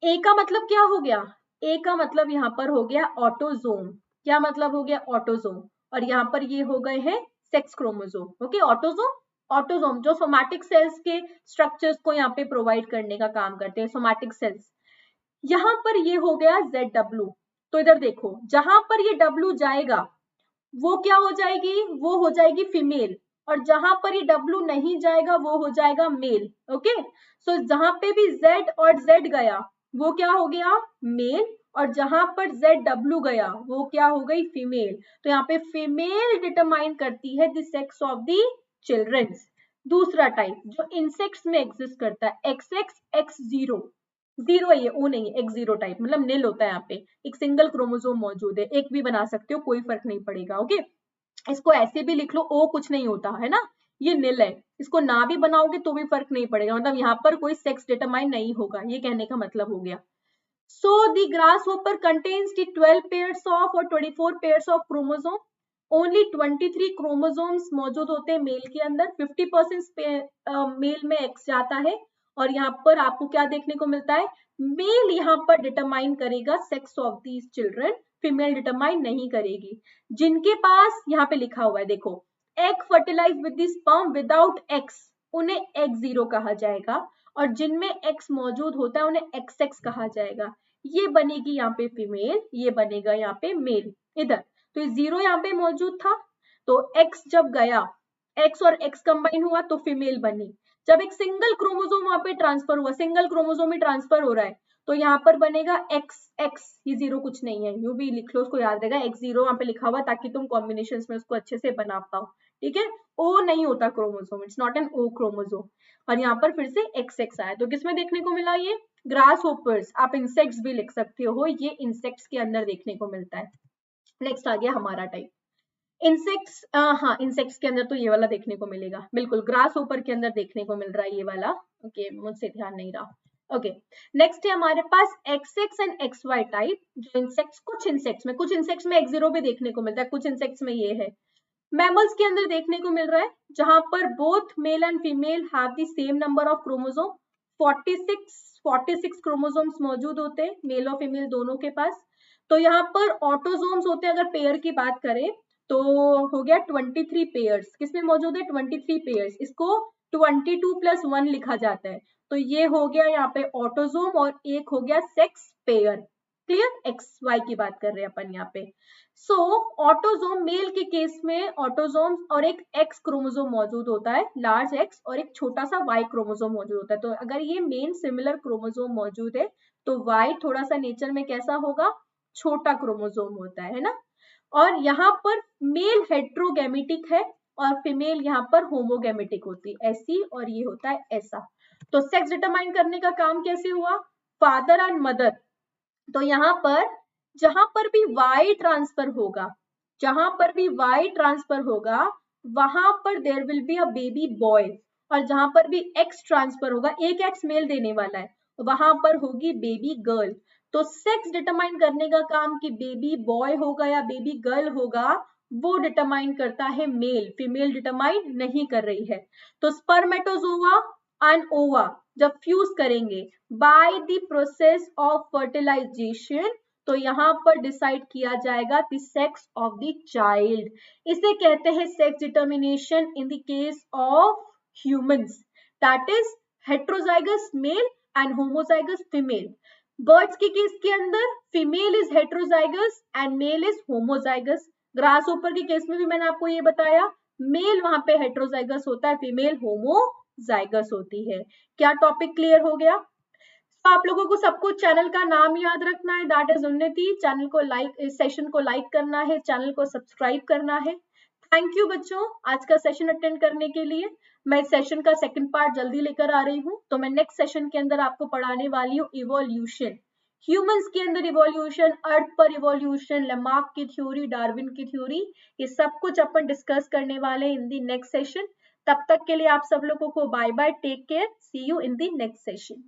ए का मतलब क्या हो गया, ए का मतलब यहाँ पर हो गया ऑटोजोम। क्या मतलब हो गया, ऑटोजोम। और यहाँ पर ये हो गए हैं sex chromosome. Okay, autosome, autosome जो सोमैटिक सेल्स के स्ट्रक्चर्स को यहाँ पे प्रोवाइड करने का काम करते हैं, सोमैटिक सेल्स। यहाँ पर ये हो गया ZW। तो इधर देखो, जहां पर ये W जाएगा वो क्या हो जाएगी, वो हो जाएगी फीमेल, और जहां पर ये W नहीं जाएगा वो हो जाएगा मेल। ओके, सो जहां पे भी Z और Z गया वो क्या हो गया, मेल, और जहां पर ZW गया वो क्या हो गई, फीमेल। तो यहाँ पे फीमेल डिटरमाइन करती है the sex of the childrens. दूसरा टाइप जो इंसेक्ट्स में एग्जिस्ट करता है, XX X0, जीरो है ये, ओ नहीं है, X0 टाइप, मतलब निल होता है। यहाँ पे एक सिंगल क्रोमोसोम मौजूद है, एक भी बना सकते हो, कोई फर्क नहीं पड़ेगा। ओके, इसको ऐसे भी लिख लो, ओ कुछ नहीं होता है ना, ये निल है, इसको ना भी बनाओगे तो भी फर्क नहीं पड़ेगा, मतलब यहाँ पर कोई सेक्स डिटरमाइन नहीं होगा, ये कहने का मतलब हो गया। So the grasshopper contains the 12 pairs of और 24 pairs of chromosome. Only 23 chromosomes मौजूद होते हैं मेल के अंदर, 50% मेल में X जाता है। और यहाँ पर आपको क्या देखने को मिलता है, मेल यहाँ पर डिटरमाइन करेगा sex of these children, female determine नहीं करेगी। जिनके पास यहाँ पे लिखा हुआ है देखो, egg fertilize with the sperm without x, उन्हें X0 कहा जाएगा, और जिनमें X मौजूद होता है उन्हें XX कहा जाएगा। ये बनेगी यहाँ पे फीमेल, ये बनेगा यहाँ पे मेल। इधर तो 0 यहाँ पे मौजूद था, तो X जब गया, X और X कंबाइन हुआ तो फीमेल बनी। जब एक सिंगल क्रोमोसोम वहां पे ट्रांसफर हुआ, सिंगल क्रोमोसोम ही ट्रांसफर हो रहा है, तो यहाँ पर बनेगा XX, ये 0 कुछ नहीं है, यू भी लिख लो, उसको याद रहेगा X0 यहाँ पे लिखा हुआ, ताकि तुम कॉम्बिनेशन में उसको अच्छे से बना पाओ। ठीक है, O नहीं होता chromosome, it's not an O chromosome. और यहाँ पर फिर से XX आया, तो किसमें देखने को मिला, ये ग्रास होपर्स, आप इंसेक्ट्स भी लिख सकते हो, ये इंसेक्ट्स के अंदर देखने को मिलता है। नेक्स्ट आ गया हमारा टाइप इंसेक्ट्स। हाँ, इंसेक्ट्स के अंदर तो ये वाला देखने को मिलेगा, बिल्कुल ग्रास होपर के अंदर देखने को मिल रहा है ये वाला। ओके, मुझसे ध्यान नहीं रहा। ओके, नेक्स्ट है हमारे पास XX एंड XY टाइप, जो इंसेक्ट्स, कुछ इंसेक्ट्स में X0 भी देखने को मिलता है, कुछ इंसेक्ट्स में ये है। मैमल्स के अंदर देखने को मिल रहा है, जहां पर both male and female have the same number of chromosome, 46 chromosomes मौजूद होते हैं मेल और फीमेल दोनों के पास। तो यहाँ पर ऑटोजोम्स होते हैं, अगर पेयर की बात करें तो हो गया 23 पेयर्स, किसमें मौजूद है 23 पेयर्स, इसको 22+1 लिखा जाता है। तो ये हो गया यहाँ पे ऑटोजोम, और एक हो गया सेक्स पेयर। क्लियर, XY की बात कर रहे हैं अपन यहाँ पे। सो ऑटोजोम, मेल के केस में ऑटोजोम और एक X क्रोमोसोम मौजूद होता है, लार्ज X, और एक छोटा सा Y क्रोमोसोम मौजूद होता है। तो अगर ये मेन सिमिलर क्रोमोसोम मौजूद है तो Y थोड़ा सा नेचर में कैसा होगा, छोटा क्रोमोसोम होता है ना। और यहाँ पर मेल हेट्रोगैमेटिक है और फीमेल यहाँ पर होमोगैमेटिक होती है, ऐसी, और ये होता है ऐसा। तो सेक्स डिटरमाइन करने का काम कैसे हुआ, फादर एंड मदर। तो यहाँ पर जहां पर भी Y ट्रांसफर होगा, वहां पर there will be a baby boy, और जहां पर भी X ट्रांसफर होगा, एक X मेल देने वाला है, वहां पर होगी बेबी गर्ल। तो सेक्स डिटरमाइन करने का काम कि बेबी बॉय होगा या बेबी गर्ल होगा, वो डिटरमाइन करता है मेल, फीमेल डिटरमाइन नहीं कर रही है। तो स्पर्मेटोजोआ एंड ओवा जब फ्यूज करेंगे by the process of fertilisation, तो यहाँ पर डिसाइड किया जाएगा the sex of the child. इसे कहते हैं sex determination in the case of humans, that is heterozygous male and homozygous female. Birds के केस के अंदर female is heterozygous and male is homozygous. Grasshopper के case में भी मैंने आपको ये बताया, मेल वहां पे हेट्रोजाइगस होता है, फीमेल होमोजाइगस होती है। क्या टॉपिक क्लियर हो गया? तो आप लोगों को सबको चैनल का नाम याद रखना है, दैट इज उन्नति। चैनल को लाइक, इस सेशन को लाइक करना है, चैनल को सब्सक्राइब करना है। थैंक यू बच्चों आज का सेशन अटेंड करने के लिए। मैं सेशन का सेकंड पार्ट जल्दी लेकर आ रही हूँ। तो मैं नेक्स्ट सेशन के अंदर आपको पढ़ाने वाली हूँ इवोल्यूशन, ह्यूमंस के अंदर इवोल्यूशन, अर्थ पर इवोल्यूशन, लेमार्क की थ्योरी, डार्विन की थ्योरी, ये सब कुछ अपन डिस्कस करने वाले हैं इन दी नेक्स्ट सेशन। तब तक के लिए आप सब लोगों को bye bye, take care, see you in the next session.